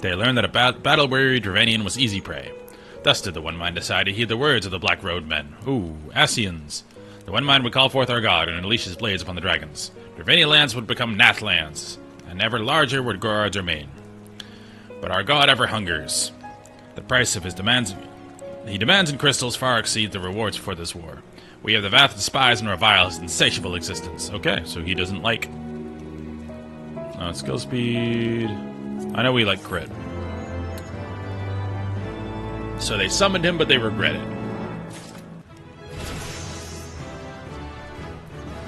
They learned that a battle-weary Dravanian was easy prey. Thus did the One Mind decide to heed the words of the Black Road Men. Asians. The One Mind would call forth our god and unleash his blades upon the dragons. Dravania lands would become Nath lands, and ever larger would grow our domain. But our god ever hungers. The price of his demands in crystals far exceeds the rewards for this war. We have the Vath despise and revile his insatiable existence. Okay, so he doesn't like... skill speed... I know we like crit. So they summoned him, but they regret it.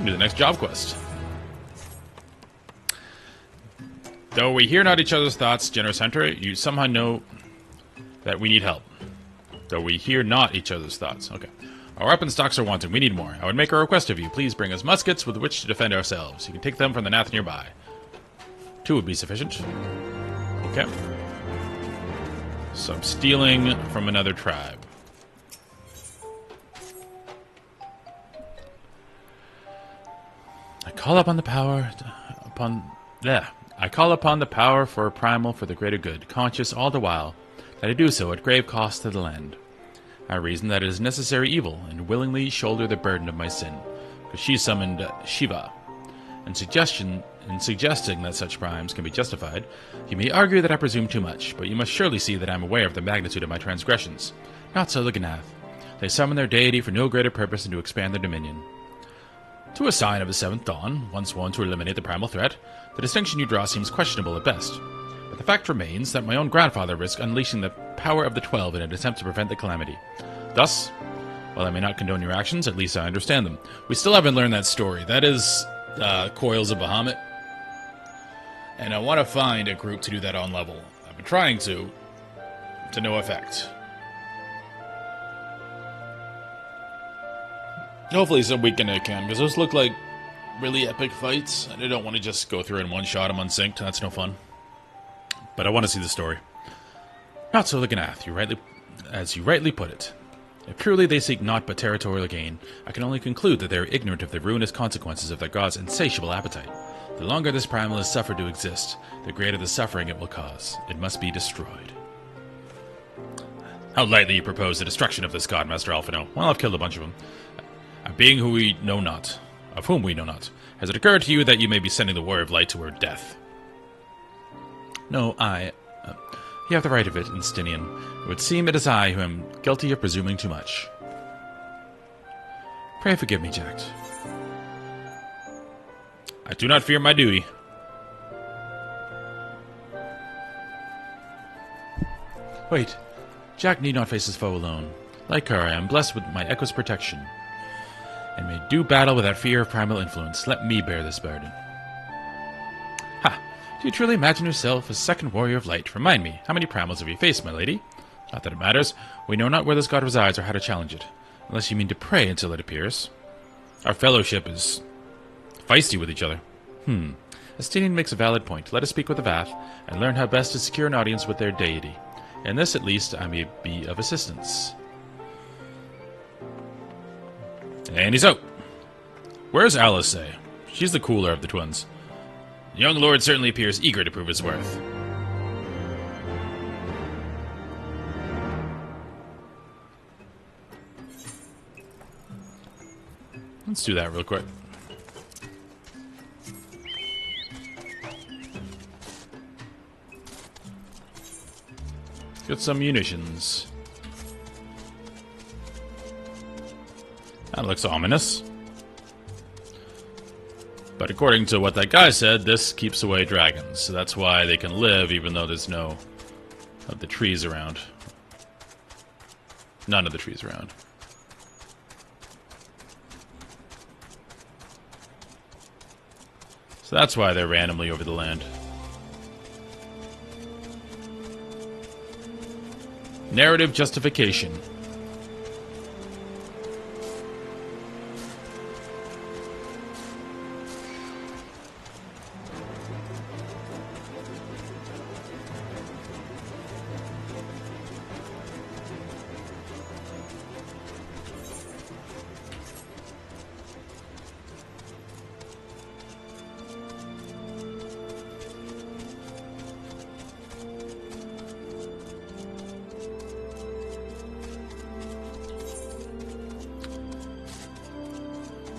Do the next job quest. Though we hear not each other's thoughts, generous hunter, you somehow know that we need help. Though we hear not each other's thoughts. Okay. Our weapon stocks are wanting. We need more. I would make a request of you. Please bring us muskets with which to defend ourselves. You can take them from the Nath nearby. 2 would be sufficient. Okay. So I'm stealing from another tribe. I call upon the power for a primal for the greater good, conscious all the while that I do so at grave cost to the land. I reason that it is necessary evil, and willingly shoulder the burden of my sin, because she summoned Shiva. In suggesting that such crimes can be justified, you may argue that I presume too much, but you must surely see that I am aware of the magnitude of my transgressions. Not so the Ganath. They summon their deity for no greater purpose than to expand their dominion. To a sign of the seventh dawn, once won to eliminate the primal threat, the distinction you draw seems questionable at best. But the fact remains that my own grandfather risked unleashing the power of the 12 in an attempt to prevent the calamity. Thus, while I may not condone your actions, at least I understand them. We still haven't learned that story. That is Coils of Bahamut. And I want to find a group to do that on level. I've been trying to no effect. Hopefully some weekend I can, because those look like really epic fights, and I don't want to just go through in one shot them unsynced. That's no fun. But I want to see the story. Not so the Ganath, as you rightly put it. If truly they seek naught but territorial gain, I can only conclude that they are ignorant of the ruinous consequences of their god's insatiable appetite. The longer this primal is suffered to exist, the greater the suffering it will cause. It must be destroyed. How lightly you propose the destruction of this god, Master Alphino. Well, I've killed a bunch of them. A being whom we know not. Has it occurred to you that you may be sending the warrior of light to her death? No, you have the right of it, Instinian. It would seem it is I who am guilty of presuming too much. Pray forgive me, Jack. I do not fear my duty. Wait. Jack need not face his foe alone. Like her, I am blessed with my echo's protection, and may do battle without fear of primal influence. Let me bear this burden. Ha! Do you truly imagine yourself a second warrior of light? Remind me, how many primals have you faced, my lady? Not that it matters. We know not where this god resides or how to challenge it. Unless you mean to pray until it appears. Our fellowship is feisty with each other. Estinian makes a valid point. Let us speak with the Vath, and learn how best to secure an audience with their deity. In this, at least, I may be of assistance. And he's out. Where's Alice? She's the cooler of the twins. The young lord certainly appears eager to prove his worth. Let's do that real quick. Get some munitions. That looks ominous. But according to what that guy said, this keeps away dragons. So that's why they can live even though there's no of the trees around. None of the trees around. So that's why they're randomly over the land. Narrative justification.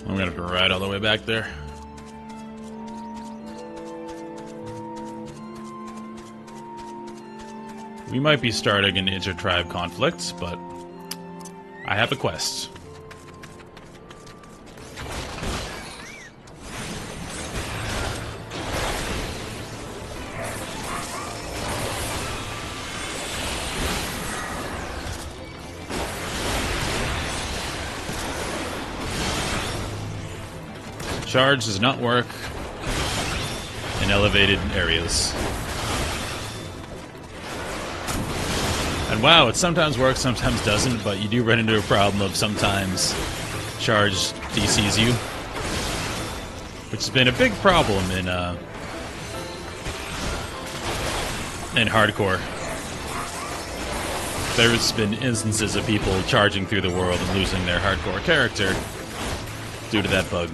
I'm gonna have to ride all the way back there. We might be starting an inter-tribe conflict, but I have a quest. Charge does not work in elevated areas. And wow, it sometimes works, sometimes doesn't, but you do run into a problem of sometimes charge DCs you, which has been a big problem in hardcore. There's been instances of people charging through the world and losing their hardcore character due to that bug.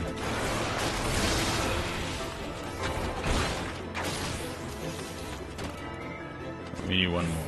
We need one more.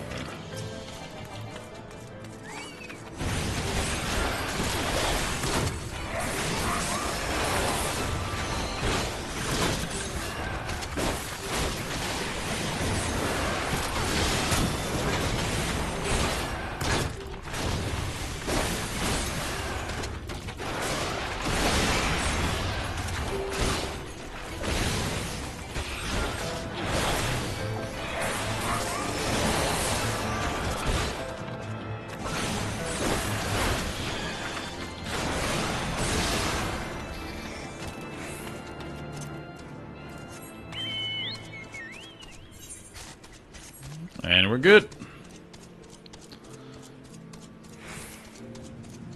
we're good.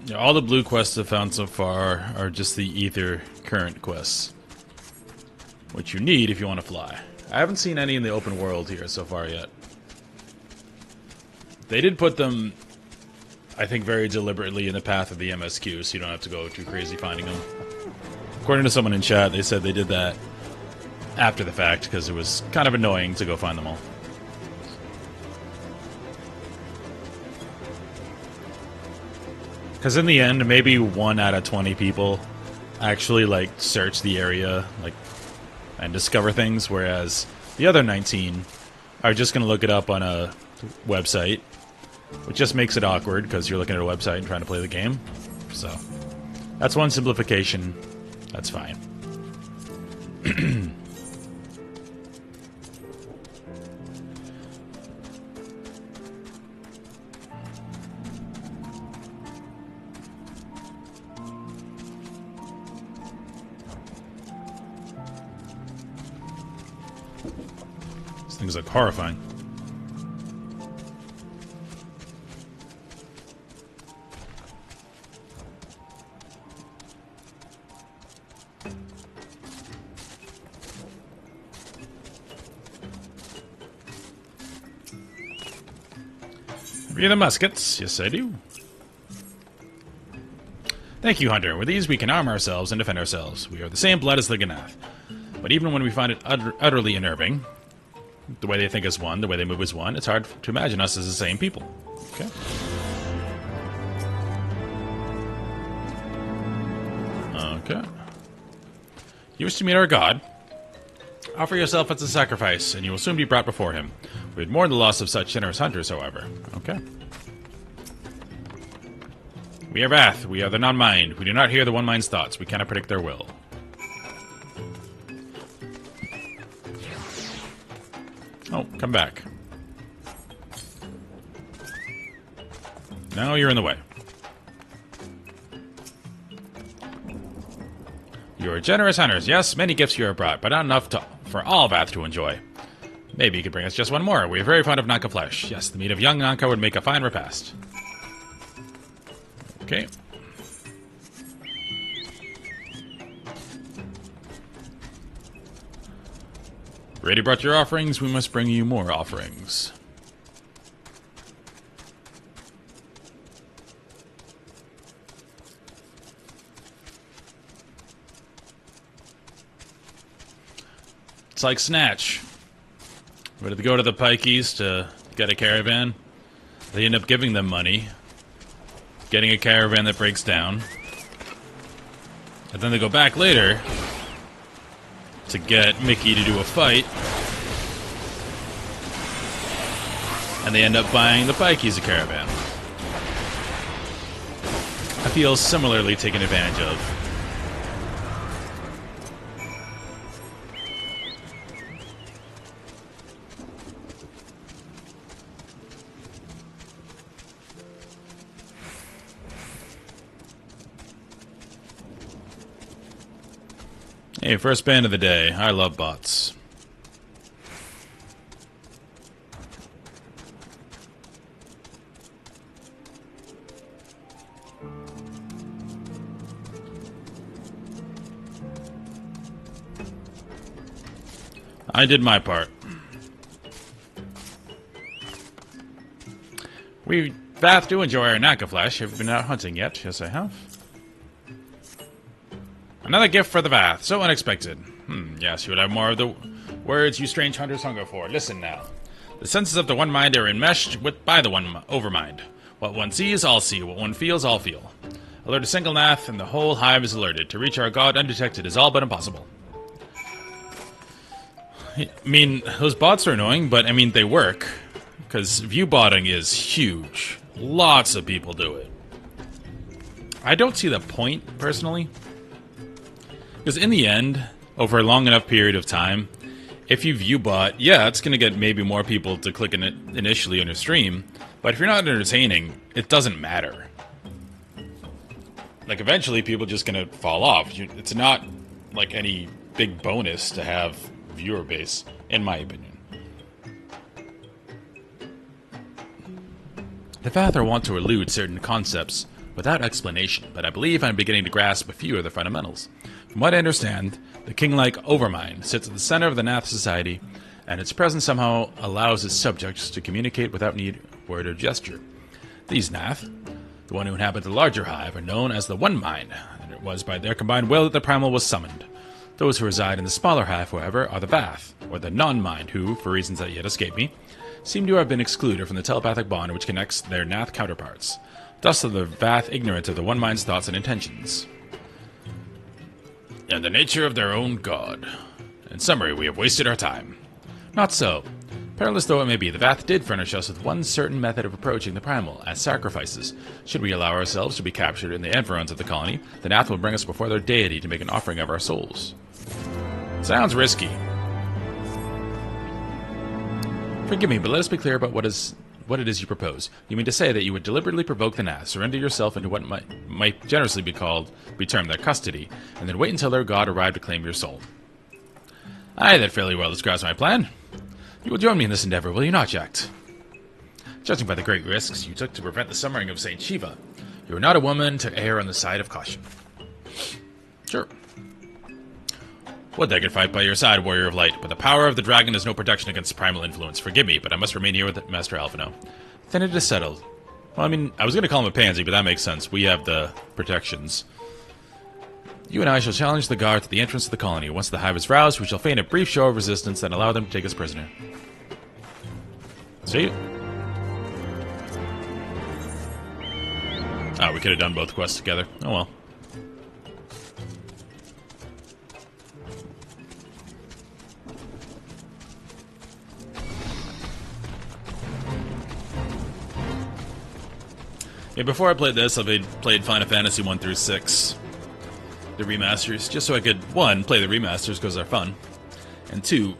Yeah, all the blue quests I've found so far are just the Ether current quests, which you need if you want to fly. I haven't seen any in the open world here so far yet. They did put them, I think, very deliberately in the path of the MSQ, so you don't have to go too crazy finding them. According to someone in chat, they said they did that after the fact because it was kind of annoying to go find them all. Because in the end, maybe 1 out of 20 people actually like search the area and discover things, whereas the other 19 are just going to look it up on a website, which just makes it awkward because you're looking at a website and trying to play the game. So that's one simplification. That's fine. These things look horrifying. Read the muskets. Yes, I do. Thank you, Hunter. With these, we can arm ourselves and defend ourselves. We are the same blood as the Ganath. But even when we find it utterly unnerving, the way they think is one, the way they move is one, it's hard to imagine us as the same people. Okay. Okay. You wish to meet our god? Offer yourself as a sacrifice, and you will soon be brought before him. We would mourn the loss of such generous hunters, however. Okay. We are Vath. We are the non-mind. We do not hear the one-mind's thoughts. We cannot predict their will. Oh, come back. Now you're in the way. You are generous hunters. Yes, many gifts you have brought, but not enough for all Vath to enjoy. Maybe you could bring us just one more. We are very fond of Nanka flesh. Yes, the meat of young Nanka would make a fine repast. Okay. Already brought your offerings, we must bring you more offerings. It's like Snatch. Where they go to the Pikeys to get a caravan. They end up giving them money. Getting a caravan that breaks down. And then they go back later to get Mickey to do a fight. And they end up buying the Pikeys a caravan. I feel similarly taken advantage of. Hey, first band of the day. I love bots. I did my part. We Vath do enjoy our Nanka flesh. Have you been out hunting yet? Yes, I have. Another gift for the Vath. So unexpected. Yes, you would have more of the words you strange hunters hunger for. Listen now. The senses of the one mind are enmeshed by the one overmind. What one sees, all see. What one feels, all feel. Alert a single Nath, and the whole hive is alerted. To reach our god undetected is all but impossible. I mean, those bots are annoying, but I mean, they work. Because view botting is huge. Lots of people do it. I don't see the point, personally. Because in the end, over a long enough period of time, if you view bot, yeah, it's going to get maybe more people to click on it initially on your stream. But if you're not entertaining, it doesn't matter. Like, eventually people are just going to fall off. It's not, like, any big bonus to have viewer base, in my opinion. The Vather want to elude certain concepts without explanation, but I believe I'm beginning to grasp a few of their fundamentals. From what I understand, the king-like Overmind sits at the center of the Nath society, and its presence somehow allows its subjects to communicate without need of word or gesture. These Nath, the one who inhabit the larger hive, are known as the One Mind, and it was by their combined will that the primal was summoned. Those who reside in the smaller hive, however, are the Vath, or the Non-Mind, who, for reasons that yet escape me, seem to have been excluded from the telepathic bond which connects their Nath counterparts. Thus are the Vath ignorant of the One Mind's thoughts and intentions, and the nature of their own god. In summary, we have wasted our time. Not so. Perilous though it may be, the Vath did furnish us with one certain method of approaching the primal, as sacrifices. Should we allow ourselves to be captured in the environs of the colony, the Nath will bring us before their deity to make an offering of our souls. Sounds risky. Forgive me, but let us be clear about what it is you propose. You mean to say that you would deliberately provoke the Nath, surrender yourself into what might generously be termed their custody, and then wait until their god arrived to claim your soul? Aye, that fairly well describes my plan. You will join me in this endeavor, will you not, Jack? Judging by the great risks you took to prevent the summoning of Saint Shiva, you are not a woman to err on the side of caution. Sure. Would I could fight by your side, warrior of light, but the power of the dragon is no protection against primal influence. Forgive me, but I must remain here with Master Alphino. Then it is settled. Well, I mean, I was going to call him a pansy, but that makes sense. We have the protections. You and I shall challenge the guard to the entrance of the colony. Once the hive is roused, we shall feign a brief show of resistance and allow them to take us prisoner. See? Oh, we could have done both quests together. Oh well. Yeah, before I played this, I played Final Fantasy 1 through 6, the remasters, just so I could, 1, play the remasters because they're fun, and 2,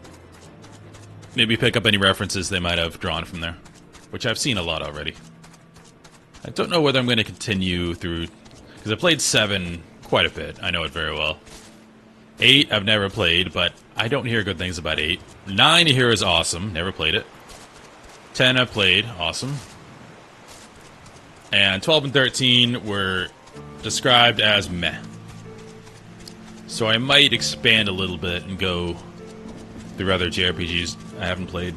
maybe pick up any references they might have drawn from there, which I've seen a lot already. I don't know whether I'm going to continue through, because I played 7 quite a bit, I know it very well. 8 I've never played, but I don't hear good things about 8. 9 I hear is awesome, never played it. 10 I've played, awesome. And 12 and 13 were described as meh. So I might expand a little bit and go through other JRPGs I haven't played.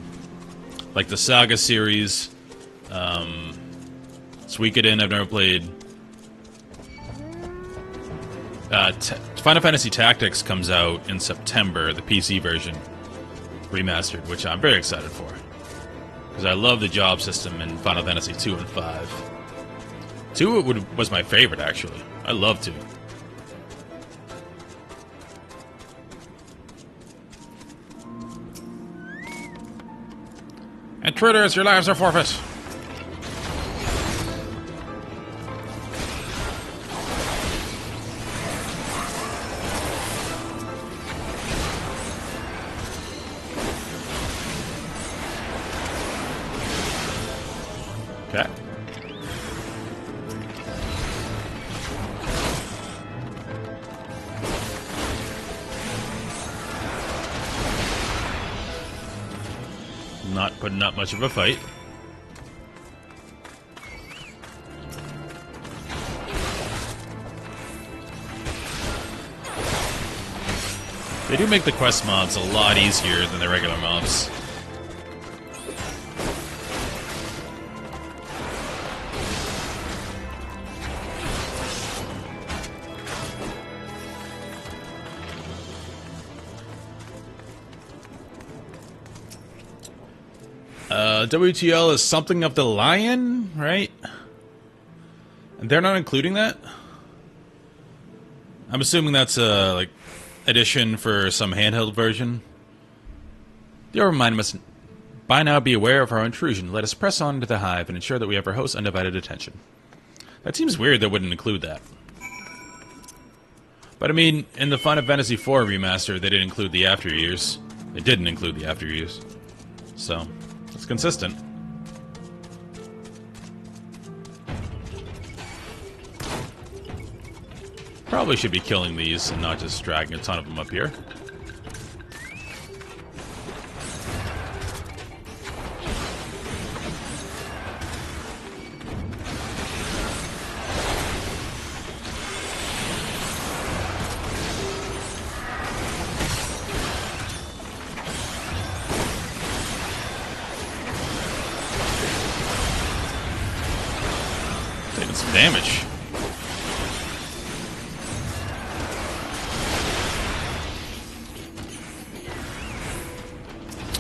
Like the Saga series, Suikoden I've never played. Final Fantasy Tactics comes out in September, the PC version, remastered, which I'm very excited for. Because I love the job system in Final Fantasy 2 and 5. 2 was my favorite, actually. I love 2. Intruders, your lives are forfeit! Okay. Not putting up much of a fight. They do make the quest mobs a lot easier than the regular mobs. WTL is something of the lion, right? And they're not including that? I'm assuming that's a, like, addition for some handheld version. The Overmind must by now be aware of our intrusion. Let us press on into the hive and ensure that we have our host's undivided attention. That seems weird they wouldn't include that. But I mean, in the Final Fantasy IV remaster, they didn't include the after years. They didn't include the after years. So... it's consistent. Probably should be killing these and not just dragging a ton of them up here. some damage.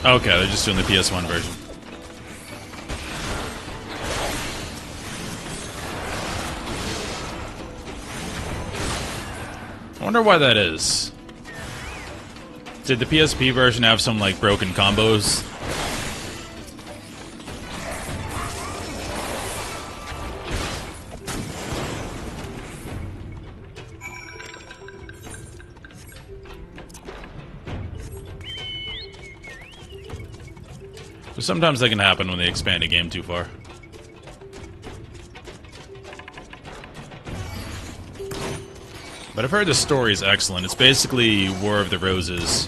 Okay, they're just doing the PS1 version. I wonder why that is. Did the PSP version have some, like, broken combos? Sometimes that can happen when they expand a game too far. But I've heard the story is excellent. It's basically War of the Roses,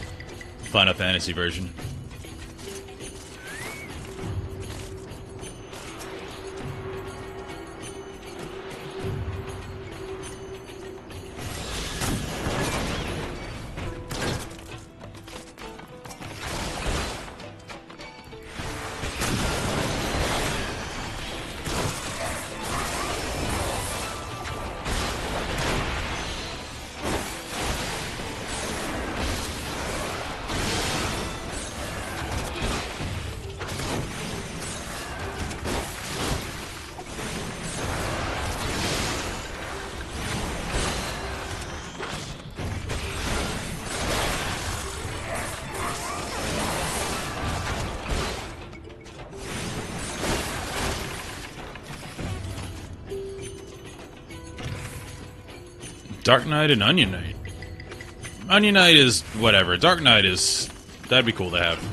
Final Fantasy version. Dark Knight and Onion Knight. Onion Knight is whatever. Dark Knight is... that'd be cool to have.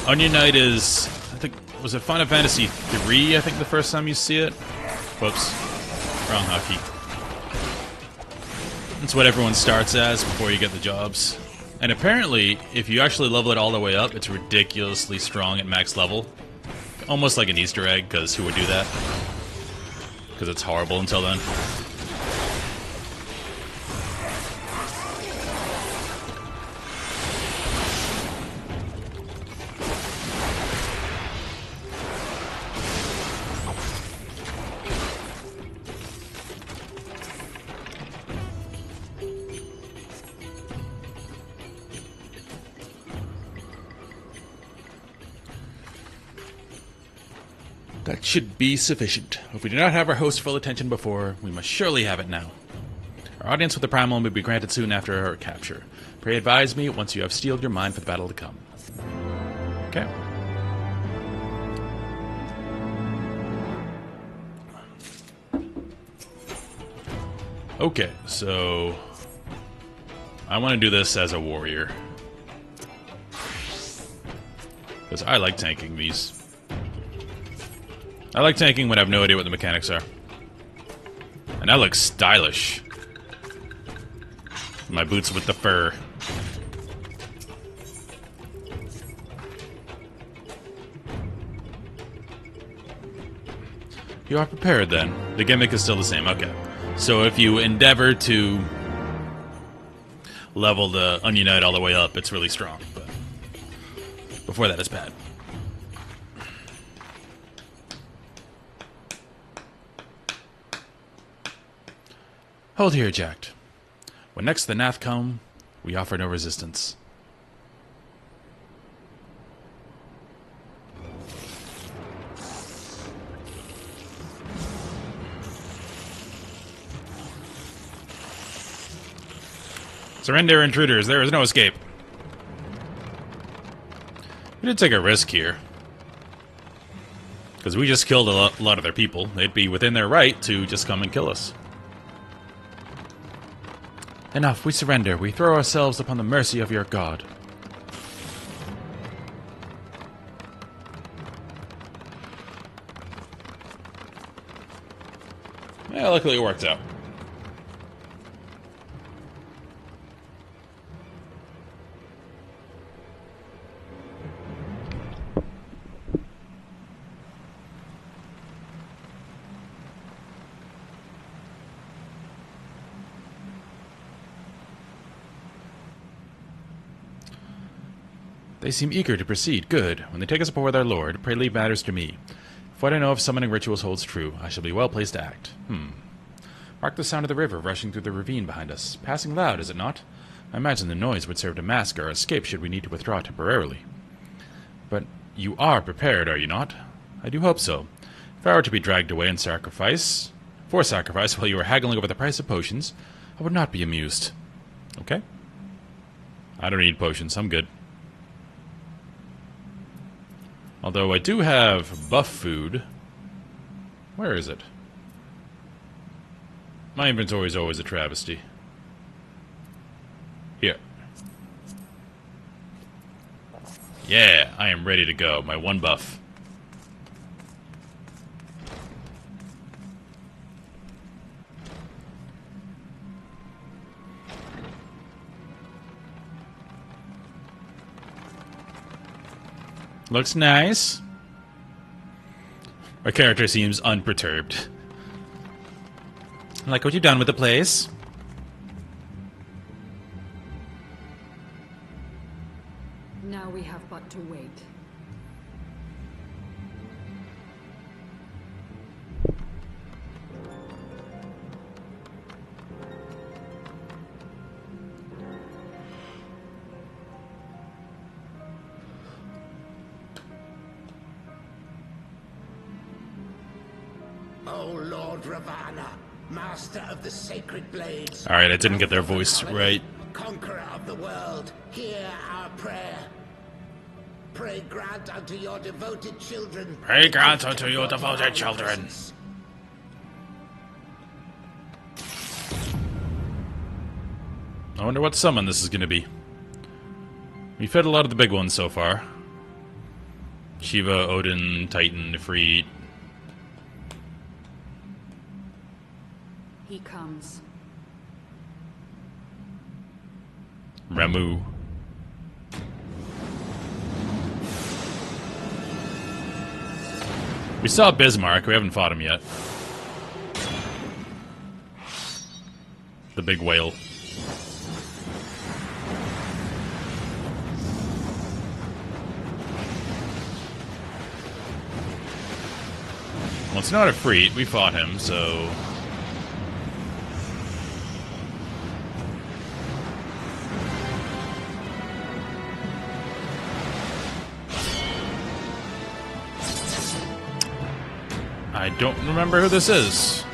Onion Knight is... I think... was it Final Fantasy 3, I think, the first time you see it? Whoops. Wrong hotkey. That's what everyone starts as before you get the jobs. And apparently, if you actually level it all the way up, it's ridiculously strong at max level. Almost like an Easter egg, because who would do that? Because it's horrible until then. That should be sufficient. If we do not have our host's full attention before, we must surely have it now. Our audience with the Primal may be granted soon after our capture. Pray advise me once you have steeled your mind for the battle to come. Okay. Okay, so... I want to do this as a warrior. Because I like tanking these. I like tanking when I have no idea what the mechanics are. And I look stylish. My boots with the fur. You are prepared then. The gimmick is still the same, okay. So if you endeavor to level the Onion Knight all the way up, it's really strong. But before that, it's bad. Hold here, Jack. When next the Nath come, we offer no resistance. Surrender, intruders. There is no escape. We did take a risk here. Because we just killed a lot of their people. They'd be within their right to just come and kill us. Enough, we surrender. We throw ourselves upon the mercy of your god. Yeah, luckily it worked out. They seem eager to proceed. Good. When they take us before their lord, pray leave matters to me. If what I know of summoning rituals holds true, I shall be well placed to act. Mark the sound of the river rushing through the ravine behind us. Passing loud, is it not? I imagine the noise would serve to mask our escape should we need to withdraw temporarily. But you are prepared, are you not? I do hope so. If I were to be dragged away and sacrifice while you were haggling over the price of potions, I would not be amused. Okay? I don't need potions, I'm good. Although I do have buff food. Where is it? My inventory is always a travesty. Here. Yeah, I am ready to go. My one buff. Looks nice. My character seems unperturbed. Like what you've done with the place. Now we have but to wait. O Lord Ravana, master of the sacred blades. Alright, I didn't get their voice right. Conqueror of the world, hear our prayer. Pray grant unto your devoted children. Pray grant unto your devoted children. I wonder what summon this is going to be. We fed a lot of the big ones so far. Shiva, Odin, Titan, Ifrit. He comes. Ramu. We saw Bismarck. We haven't fought him yet. The big whale. Well, it's not a Ifrit. We fought him, so... I don't remember who this is.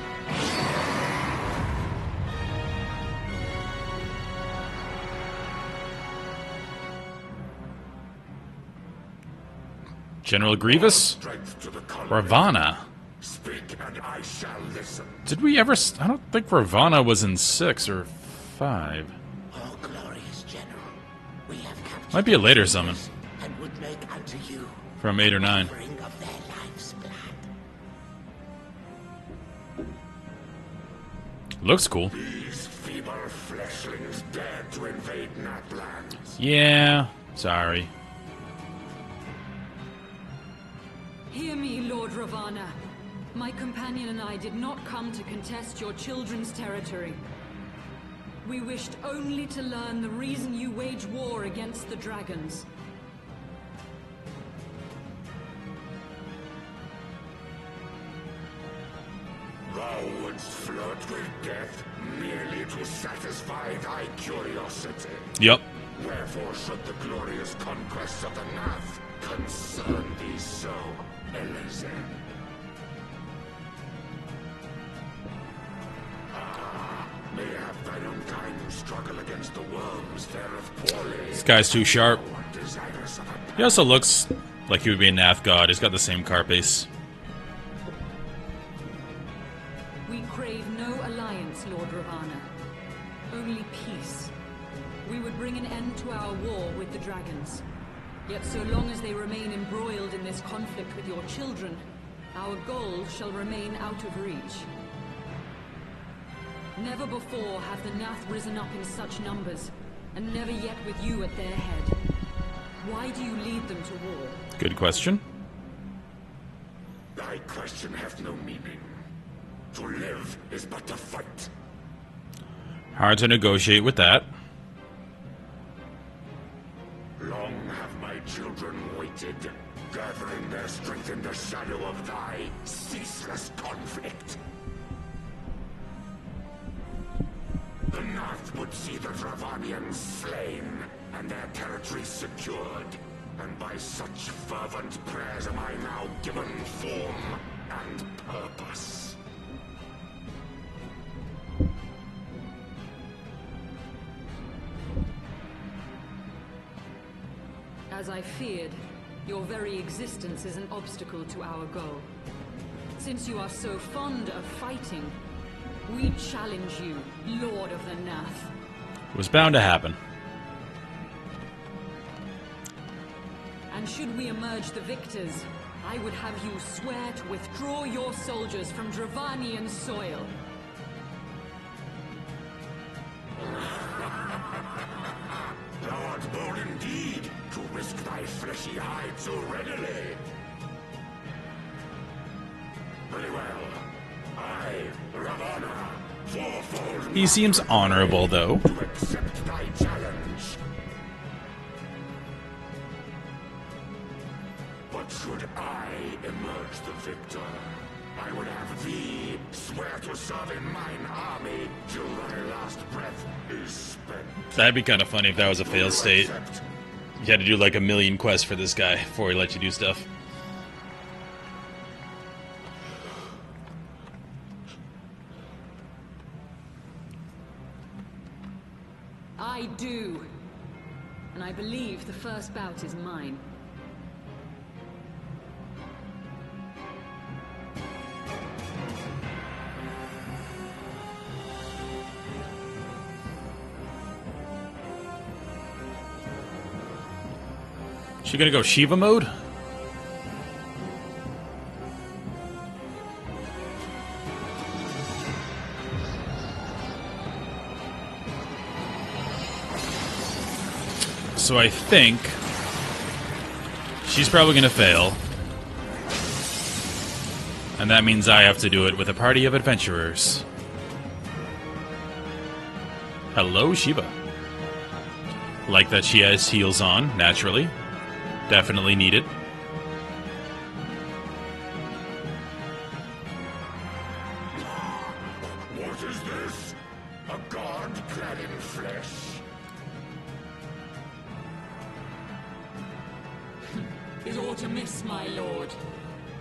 General Grievous? Ravana. Speak and I shall listen. Did we ever... I don't think Ravana was in 6 or 5. Oh, glorious general, we have captured Might be a later summon. and would make unto you From 8 or 9. offering of their life's blood. Looks cool. These feeble fleshlings dared to invade Natlands. Yeah, sorry. Hear me, Lord Ravana. My companion and I did not come to contest your children's territory. We wished only to learn the reason you wage war against the dragons. Thou wouldst flirt with death merely to satisfy thy curiosity. Yep. Wherefore should the glorious conquests of the Nath concern thee so, Elezen? Mayhap thine own kind struggle against the worms fareth poorly. This guy's too sharp. Desirous of a He also looks like he would be a Nath god. He's got the same carapace. We crave no alliance, Lord Ravana. Only peace. We would bring an end to our war with the dragons. Yet so long as they remain embroiled in this conflict with your children, our goal shall remain out of reach. Never before have the Nath risen up in such numbers, and never yet with you at their head. Why do you lead them to war? Good question. Thy question hath no meaning. To live is but to fight. Hard to negotiate with that. Long have my children waited, gathering their strength in the shadow of thy ceaseless conflict. The North would see the Dravanians slain, and their territories secured. And by such fervent prayers am I now given form and purpose. As I feared, your very existence is an obstacle to our goal. Since you are so fond of fighting, we challenge you, Lord of the Nath. It was bound to happen. And should we emerge the victors, I would have you swear to withdraw your soldiers from Dravanian soil. Thou art bold indeed to risk thy fleshy hide so readily. Very well. I, Ravana, fourfold. He seems honorable, though. To accept thy challenge. But should I emerge the victor, I would have thee swear to serve in mine army till thy last breath is spent. That'd be kind of funny if that was a failed state. You had to do like a million quests for this guy before he let you do stuff. I do. And I believe the first bout is mine. She gonna go Shiva mode? So I think she's probably gonna fail. And that means I have to do it with a party of adventurers. Hello, Shiva. Like that she has heals on, naturally. Definitely needed. What is this? A god clad in flesh? Is aught amiss, my lord?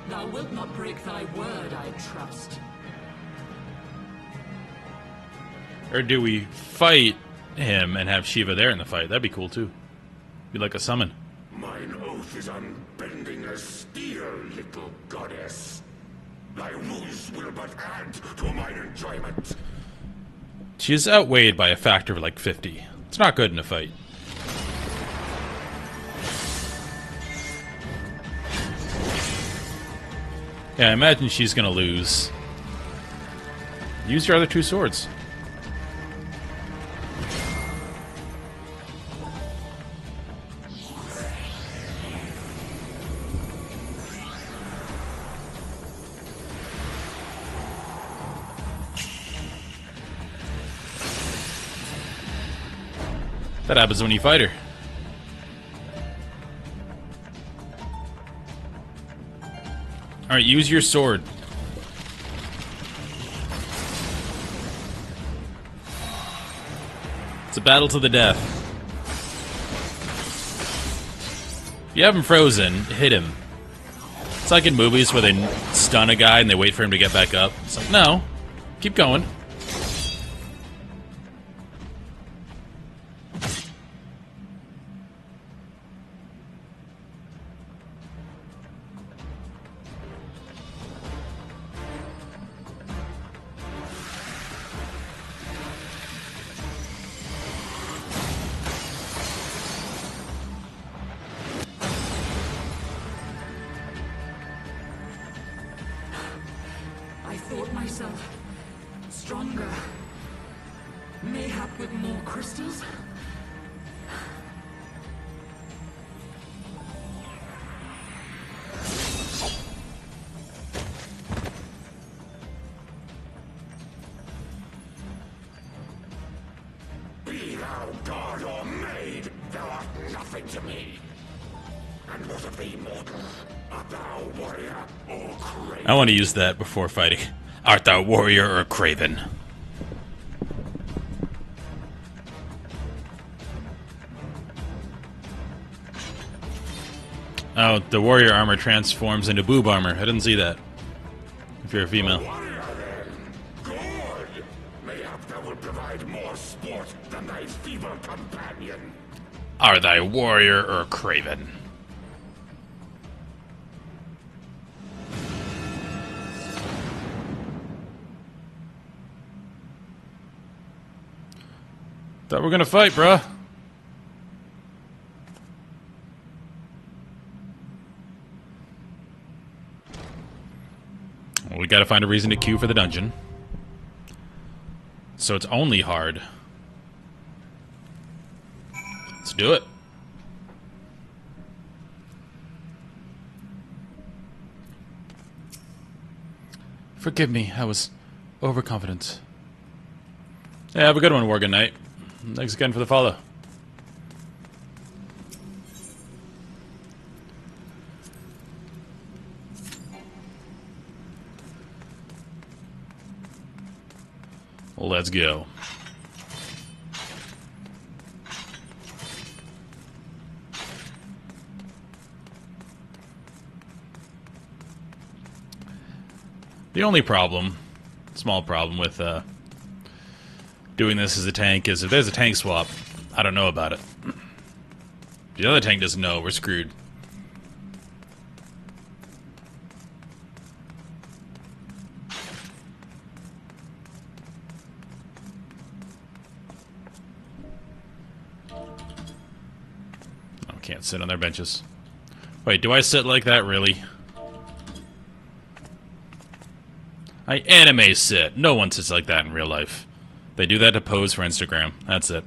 Thou wilt not break thy word, I trust. Or do we fight him and have Shiva there in the fight? That'd be cool too. Be like a summon. Mine oath is unbending as steel, little goddess. Thy ruse will but add to mine enjoyment. She is outweighed by a factor of like 50. It's not good in a fight. Yeah, I imagine she's gonna lose. Use your other two swords. That happens when you fight her. Alright, use your sword. It's a battle to the death. If you have him frozen, hit him. It's like in movies where they stun a guy and they wait for him to get back up. It's like, no. Keep going. I thought myself stronger. Mayhap with more crystals? Be thou god or maid, thou art nothing to me. thee, mortal? Art thou warrior or craven? I want to use that before fighting. Art thou warrior or craven? Oh, the warrior armor transforms into boob armor. I didn't see that. If you're a female. Warrior, then. Good. Mayhap thou wilt provide more sport than thy feeble companion. Are thy warrior or craven? Thought we're gonna fight, bruh. Well, we gotta find a reason to queue for the dungeon. So it's only hard. Let's do it. Forgive me, I was overconfident. Yeah, have a good one, Worgen Knight. Thanks again for the follow. Let's go. The only problem, small problem with doing this as a tank is if there's a tank swap, I don't know about it. If the other tank doesn't know, we're screwed. Oh, can't sit on their benches. Wait, do I sit like that, really? I anime sit. No one sits like that in real life. They do that to pose for Instagram. That's it.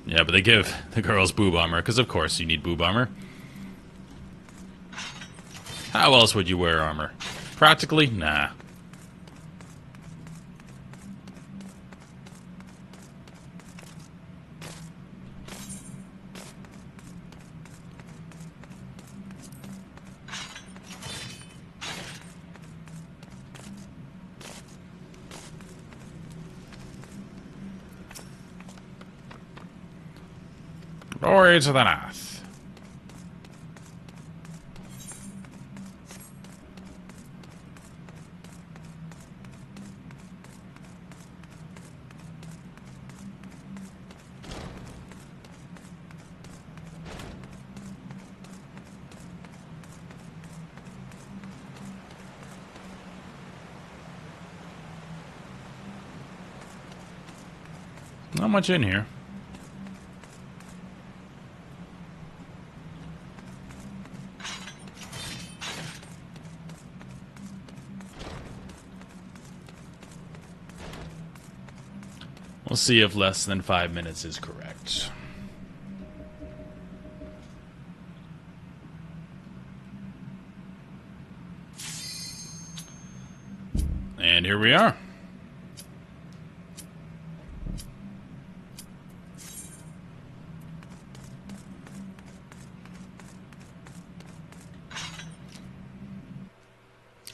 Yeah, but they give the girls boob armor, because of course you need boob armor. How else would you wear armor? Practically? Nah. Glory to the north. Not much in here. We'll see if less than 5 minutes is correct. And here we are.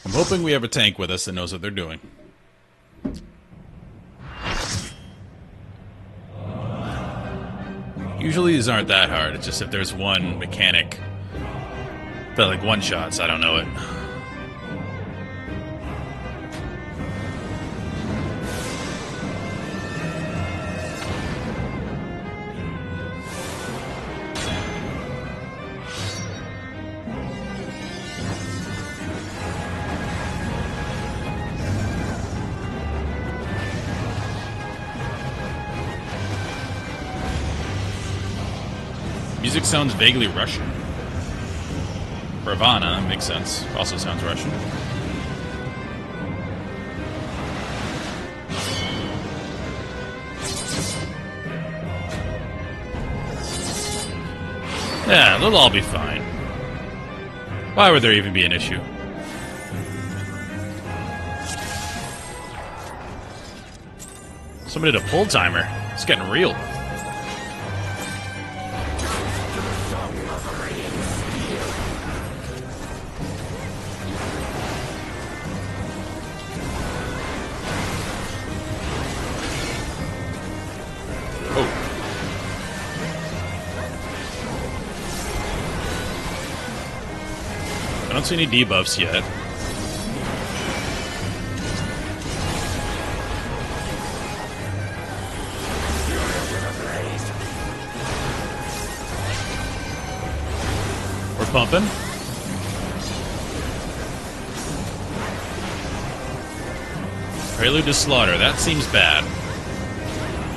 I'm hoping we have a tank with us that knows what they're doing. Usually these aren't that hard. It's just if there's one mechanic that like one-shots, I don't know it. Music sounds vaguely Russian. Ravana makes sense. Also sounds Russian. Yeah, they'll all be fine. Why would there even be an issue? Somebody did a pull timer. It's getting real. I don't see any debuffs yet. We're pumping. Prelude to slaughter. That seems bad.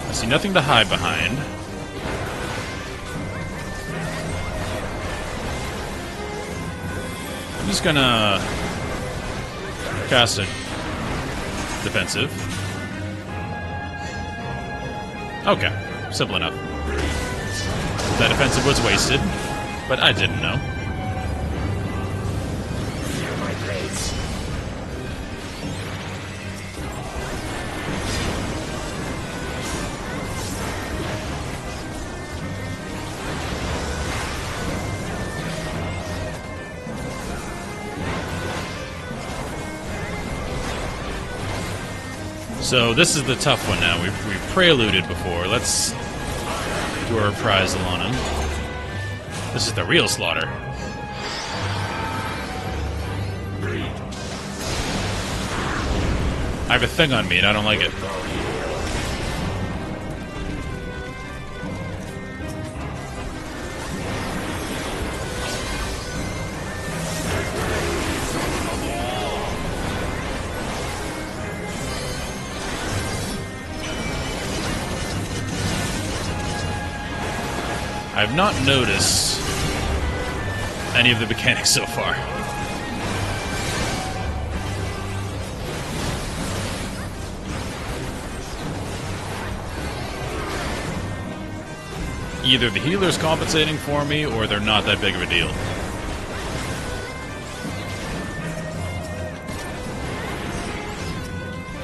I see nothing to hide behind. I'm just gonna cast a defensive. Okay, simple enough. That defensive was wasted, but I didn't know. So this is the tough one now. We've preluded before. Let's do a reprisal on him. This is the real slaughter. I have a thing on me and I don't like it. I've not noticed any of the mechanics so far. Either the healer's compensating for me, or they're not that big of a deal.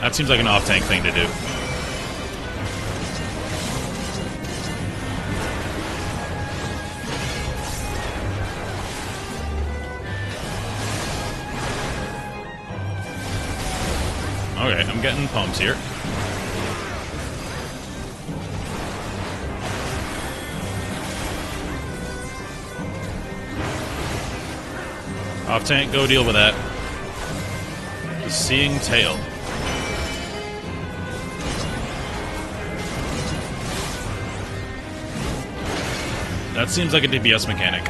That seems like an off-tank thing to do. Okay, I'm getting pumps here. Off tank, go deal with that. The Seeing Tail. That seems like a DPS mechanic.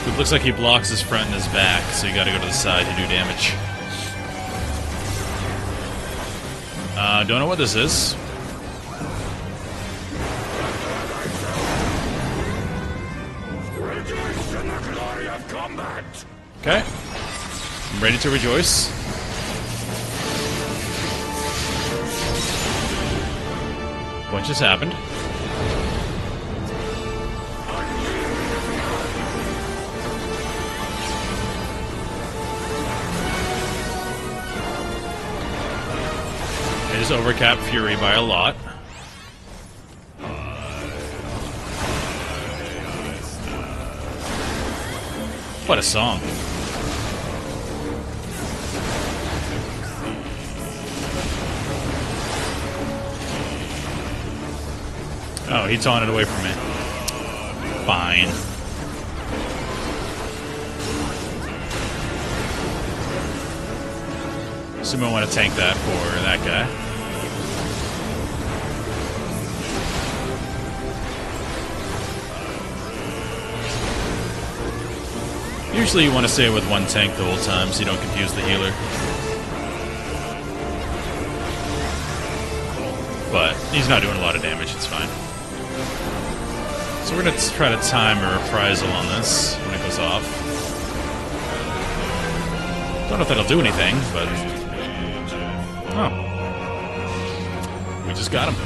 It looks like he blocks his front and his back, so you gotta go to the side to do damage. Don't know what this is. Okay. I'm ready to rejoice. What just happened? I just overcapped Fury by a lot. What a song. Oh, he taunted away from me. Fine. Assume I want to tank that for that guy. Usually you want to stay with one tank the whole time so you don't confuse the healer. But he's not doing a lot of damage, it's fine. So we're going to try to time a reprisal on this when it goes off. Don't know if that'll do anything, but... Oh. We just got him.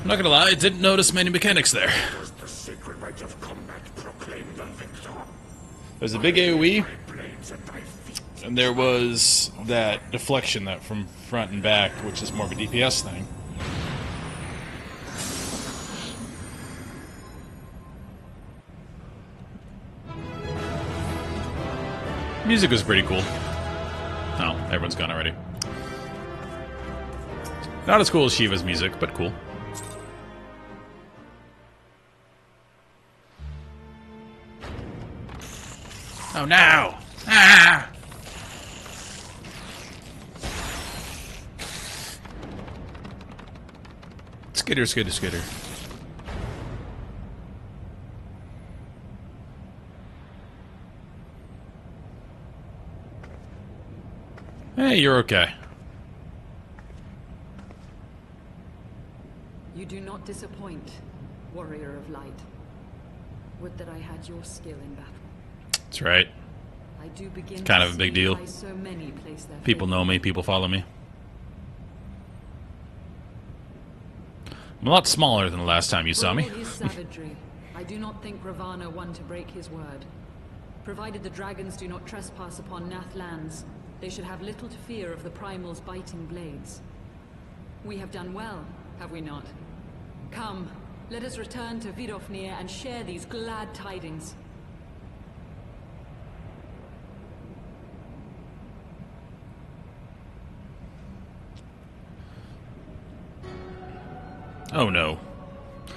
I'm not going to lie, I didn't notice many mechanics there. There's a big AoE. And there was that deflection that from front and back, which is more of a DPS thing. Music was pretty cool. Oh, everyone's gone already. Not as cool as Shiva's music, but cool. Oh no! Ah! Skitter, skitter, skitter. Hey, you're okay. You do not disappoint, warrior of light. Would that I had your skill in battle. That's right. I do begin Kind to of a big see deal. why so many place their People faith know me, people follow me. I'm a lot smaller than the last time you For saw all me. his savagery, I do not think Ravana one to break his word. Provided the dragons do not trespass upon Nath lands, they should have little to fear of the Primal's biting blades. We have done well, have we not? Come, let us return to Vidofnir and share these glad tidings. Oh no.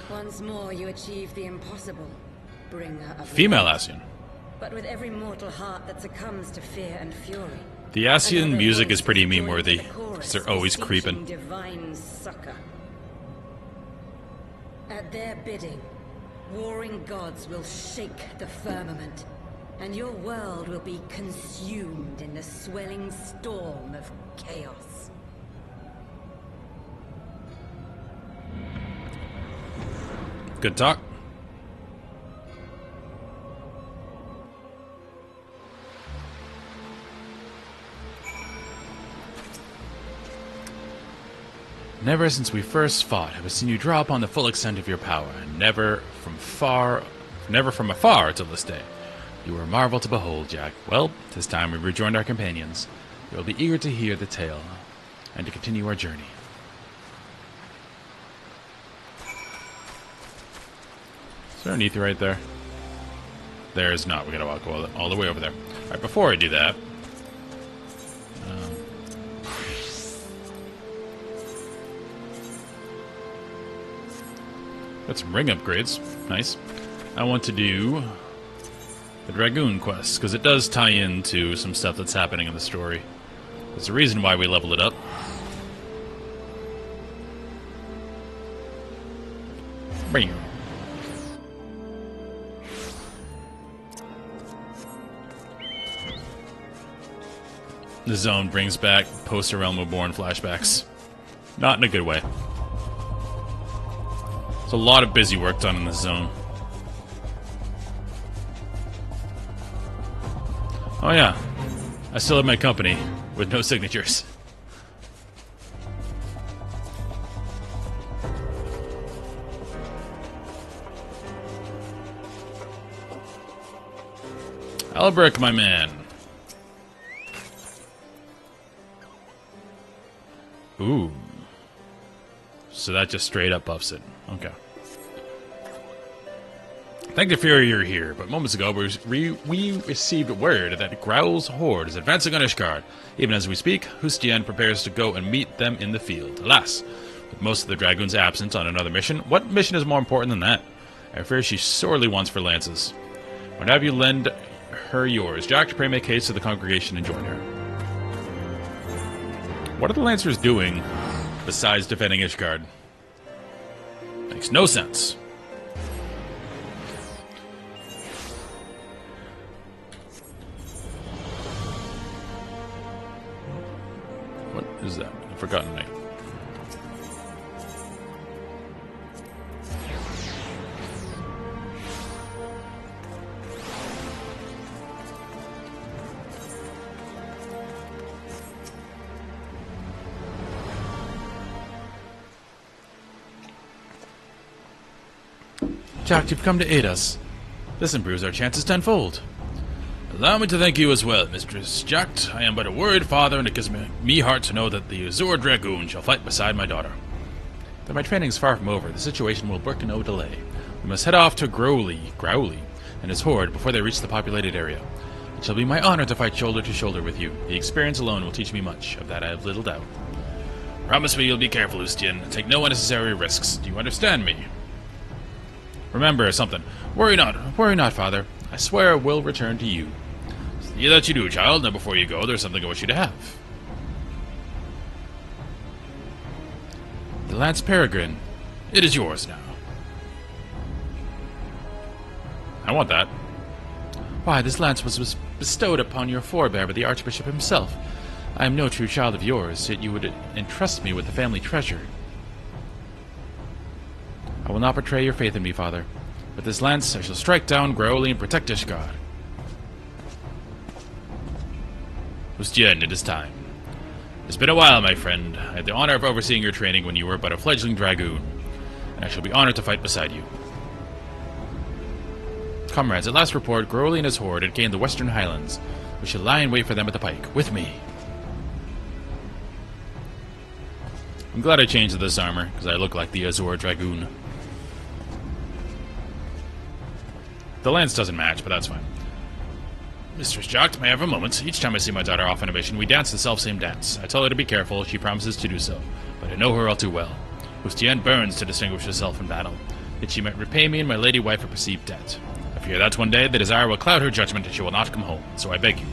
Once more you achieve the impossible, bringer of Female light. Ascian. But with every mortal heart that succumbs to fear and fury. The Ascian another music voice is pretty joined meme-worthy, the chorus, because they're always beseeching creeping. divine succor. At their bidding, warring gods will shake the firmament, and your world will be consumed in the swelling storm of chaos. Good talk. Never since we first fought have I seen you draw upon the full extent of your power, and never from afar till this day. You were a marvel to behold, Jack. Well, 'tis time we rejoined our companions. We will be eager to hear the tale, and to continue our journey. Is there an ether right there? There is not. We gotta walk all the way over there. Alright, before I do that... got some ring upgrades. Nice. I want to do the Dragoon quest, because it does tie into some stuff that's happening in the story. There's a reason why we leveled it up. Bring. The zone brings back post-Realm Reborn flashbacks. Not in a good way. There's a lot of busy work done in this zone. Oh yeah, I still have my company with no signatures. Albrecht, my man. Ooh. So that just straight up buffs it. Okay. Thank the Fury you're here, but moments ago we received word that Growl's horde is advancing on Ishgard. Even as we speak, Hustian prepares to go and meet them in the field. Alas, with most of the Dragoons absent on another mission, what mission is more important than that? I fear she sorely wants for lances. Would have you lend her yours. Jack, pray make haste to the congregation and join her. What are the Lancers doing besides defending Ishgard? Makes no sense. What is that? The Forgotten Knight. Jack, you've come to aid us. This improves our chances tenfold. Allow me to thank you as well, Mistress Jact. I am but a worried father, and it gives me heart to know that the Azure Dragoon shall fight beside my daughter. Though my training is far from over, the situation will work in no delay. We must head off to Growly, and his horde before they reach the populated area. It shall be my honor to fight shoulder to shoulder with you. The experience alone will teach me much, of that I have little doubt. Promise me you'll be careful, Ustien, and take no unnecessary risks. Do you understand me? Remember something. Worry not, father. I swear I will return to you. See that you do, child. Now before you go, there's something I wish you to have. The Lance Peregrine. It is yours now. I want that. Why, this lance was bestowed upon your forebear by the Archbishop himself. I am no true child of yours, yet you would entrust me with the family treasure. I will not betray your faith in me, father. With this lance, I shall strike down Growly and protect Ishgard. Ustien, it is time. It's been a while, my friend. I had the honor of overseeing your training when you were but a fledgling dragoon, and I shall be honored to fight beside you. Comrades, at last report, Growly and his horde had gained the Western Highlands. We shall lie in wait for them at the pike. With me. I'm glad I changed this armor, because I look like the Azure Dragoon. The lance doesn't match, but that's fine. Mistress Jact, may I have a moment? Each time I see my daughter off on a mission, we dance the self-same dance. I tell her to be careful, she promises to do so, but I know her all too well. Ustien burns to distinguish herself in battle, yet she might repay me and my lady wife a perceived debt. I fear that one day the desire will cloud her judgment and she will not come home, so I beg you,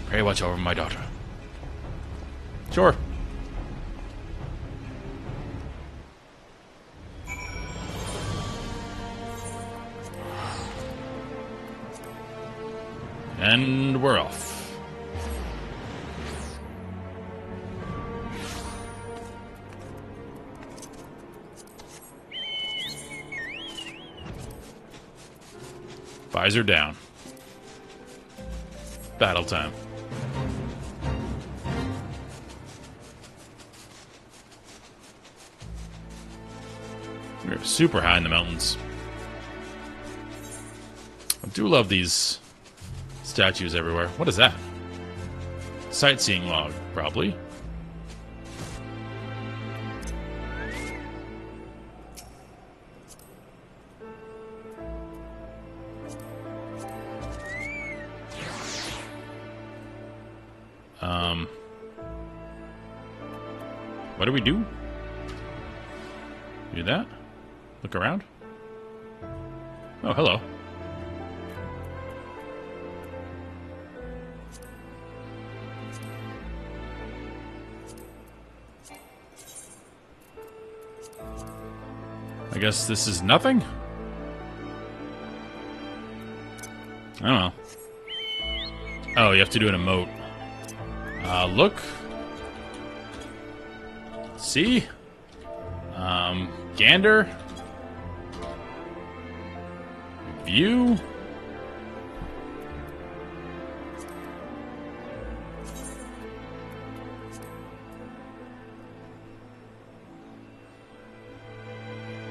pray watch over my daughter. Sure. And we're off. Visor down. Battle time. We're super high in the mountains. I do love these statues everywhere. What is that? Sightseeing log, probably. What do we do? Do that? Look around? Oh, hello. I guess this is nothing? I don't know. Oh, you have to do an emote. Look. See? Gander. View.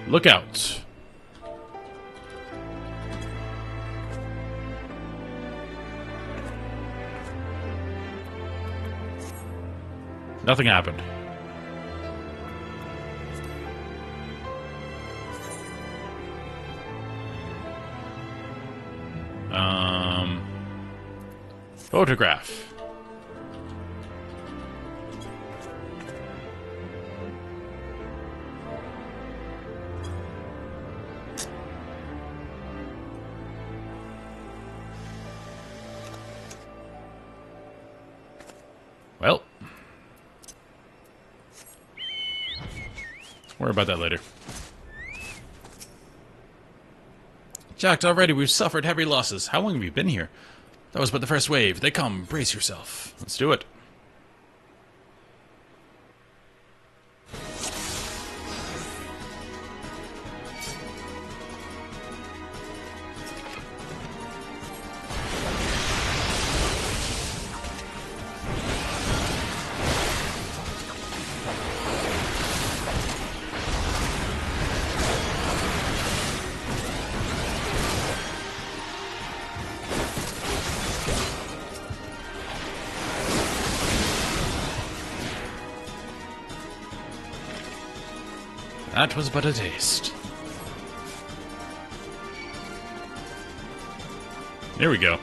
Look out. Nothing happened. Photograph. Well, worry about that later. Jacked, already we've suffered heavy losses. How long have you been here? That was but the first wave. They come. Brace yourself. Let's do it. That was but a taste. Here we go.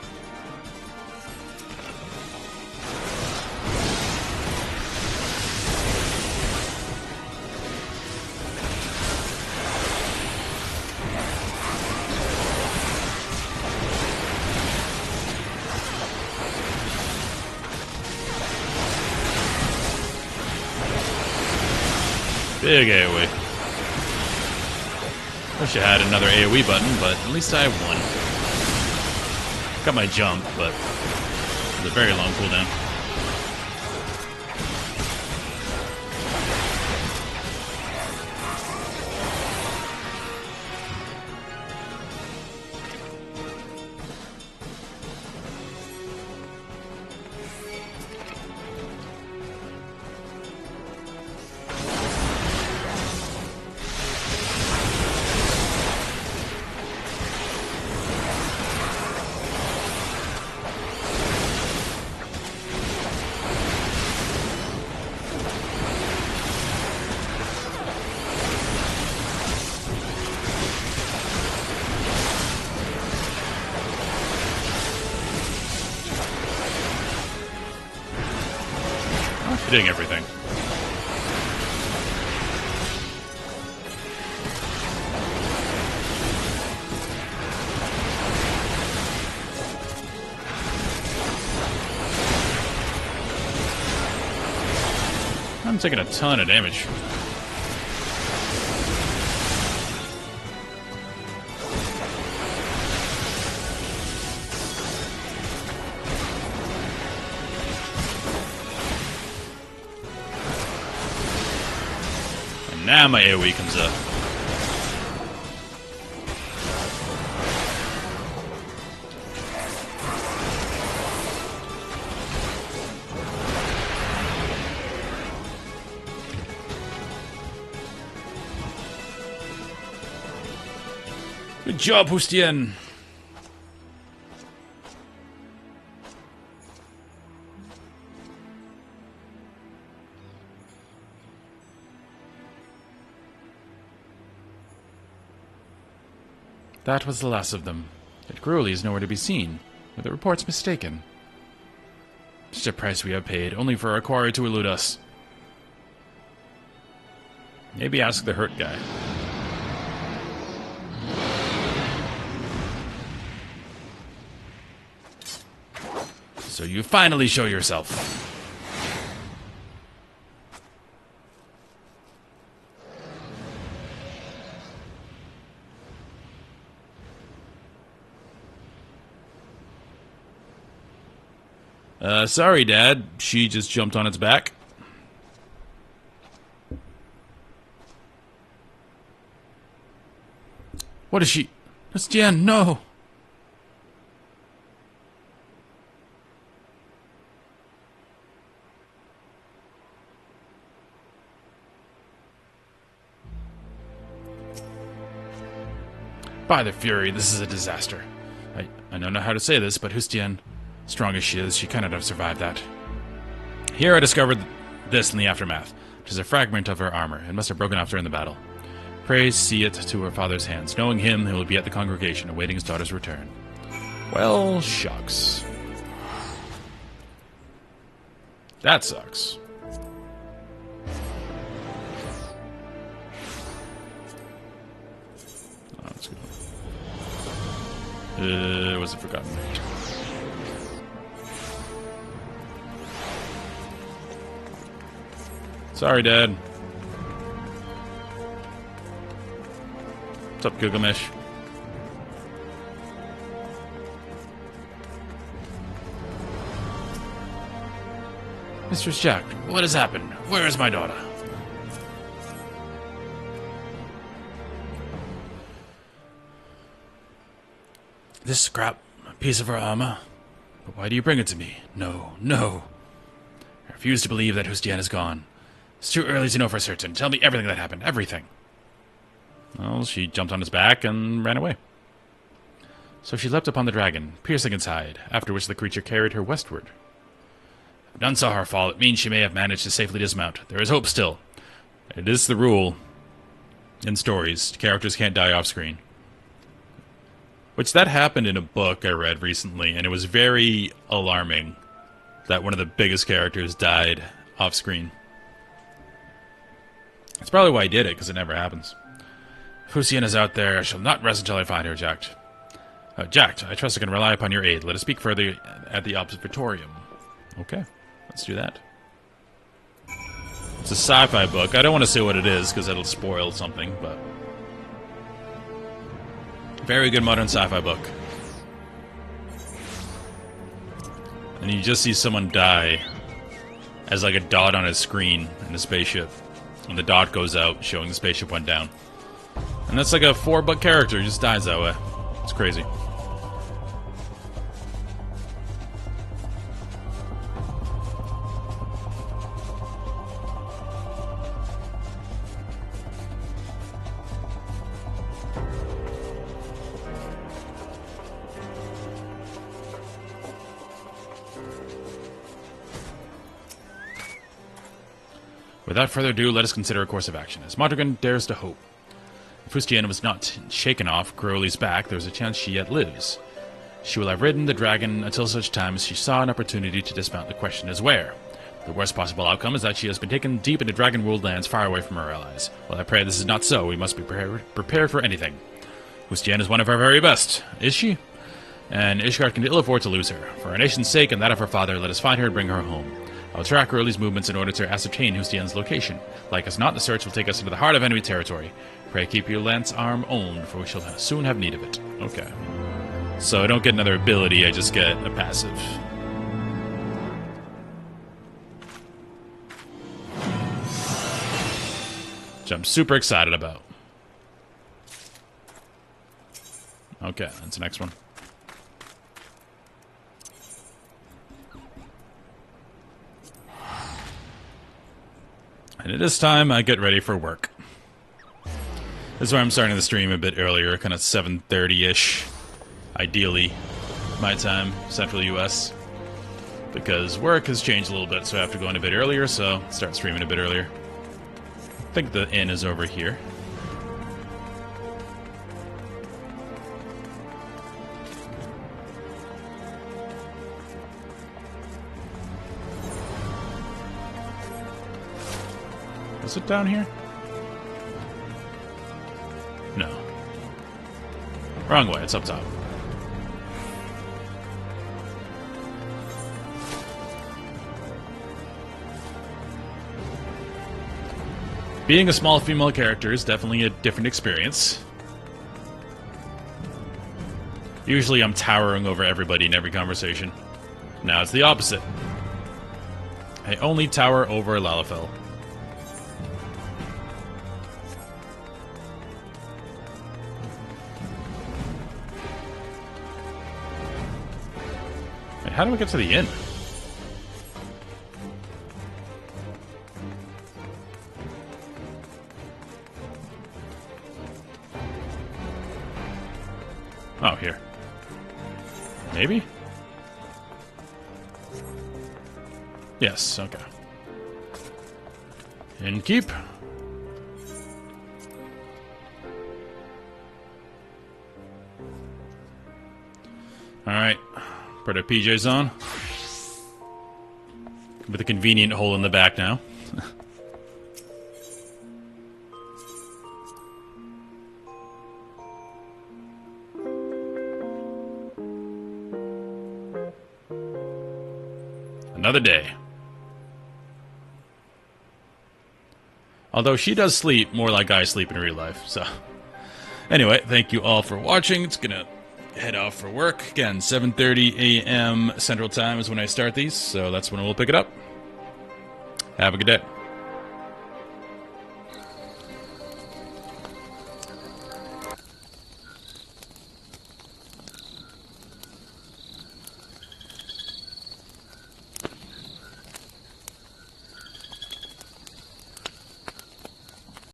Big AoE. Wish I had another AoE button, but at least I have one. Got my jump, but it's a very long cooldown. Hitting everything. I'm taking a ton of damage. Now my AoE comes up. Good job, Hustien. That was the last of them. Yet Gruely is nowhere to be seen. Were the reports mistaken? Such a price we have paid, only for our quarry to elude us. Maybe ask the hurt guy. So you finally show yourself. Sorry, Dad. She just jumped on its back. What is she? It's Jen, no! By the Fury, this is a disaster. I don't know how to say this, but Hustien, strong as she is, she cannot have survived that. Here I discovered this in the aftermath. It is a fragment of her armor. It must have broken off during the battle. Praise see it to her father's hands. Knowing him, he will be at the congregation, awaiting his daughter's return. Well, shucks. That sucks. Oh, that's good. Was it forgotten? Sorry, Dad. What's up, Gilgamesh? Mistress Jack, what has happened? Where is my daughter? This scrap, a piece of her armor. But why do you bring it to me? No, no. I refuse to believe that Hustien is gone. It's too early to know for certain. Tell me everything that happened. Everything. Well, she jumped on his back and ran away. So she leapt upon the dragon, piercing its hide, after which the creature carried her westward. If none saw her fall, it means she may have managed to safely dismount. There is hope still. It is the rule. in stories. Characters can't die off screen. Which that happened in a book I read recently, and it was very alarming that one of the biggest characters died off screen. That's probably why I did it, because it never happens. If Hussein is out there, I shall not rest until I find her, Jack. Jack, I trust I can rely upon your aid. Let us speak further at the observatorium. Okay, let's do that. It's a sci-fi book. I don't want to say what it is, because it'll spoil something, but... very good modern sci-fi book. And you just see someone die as like a dot on a screen in a spaceship. And the dot goes out, showing the spaceship went down. And that's like a 4-book character, just dies that way. It's crazy. Without further ado, let us consider a course of action. As Mondragon dares to hope. If Fustiana was not shaken off Crowley's back, there is a chance she yet lives. She will have ridden the dragon until such time as she saw an opportunity to dismount. The question is where? The worst possible outcome is that she has been taken deep into dragon-ruled lands far away from her allies. Well, I pray this is not so. We must be prepared for anything. Fustiana is one of our very best. Is she? And Ishgard can ill afford to lose her. For our nation's sake and that of her father, let us find her and bring her home. I will track Crowley's movements in order to ascertain Hustian's location. Like us not, the search will take us into the heart of enemy territory. Pray keep your lance arm owned, for we shall soon have need of it. Okay. So I don't get another ability, I just get a passive. Which I'm super excited about. Okay, that's the next one. And it is time I get ready for work. This is why I'm starting the stream a bit earlier, kind of 7:30-ish, ideally, my time, Central US. Because work has changed a little bit, so I have to go in a bit earlier, so start streaming a bit earlier. I think the inn is over here. Is it down here? No. Wrong way, it's up top. Being a small female character is definitely a different experience. Usually I'm towering over everybody in every conversation. Now it's the opposite. I only tower over Lalafell. Wait, how do I get to the inn? Oh, here. Maybe? Yes, okay. And keep. Alright. Put our PJs on. With a convenient hole in the back now. Another day. Although she does sleep more like I sleep in real life, so... Anyway, thank you all for watching. It's gonna head off for work. Again, 7:30 a.m. Central Time is when I start these, so that's when we'll pick it up. Have a good day.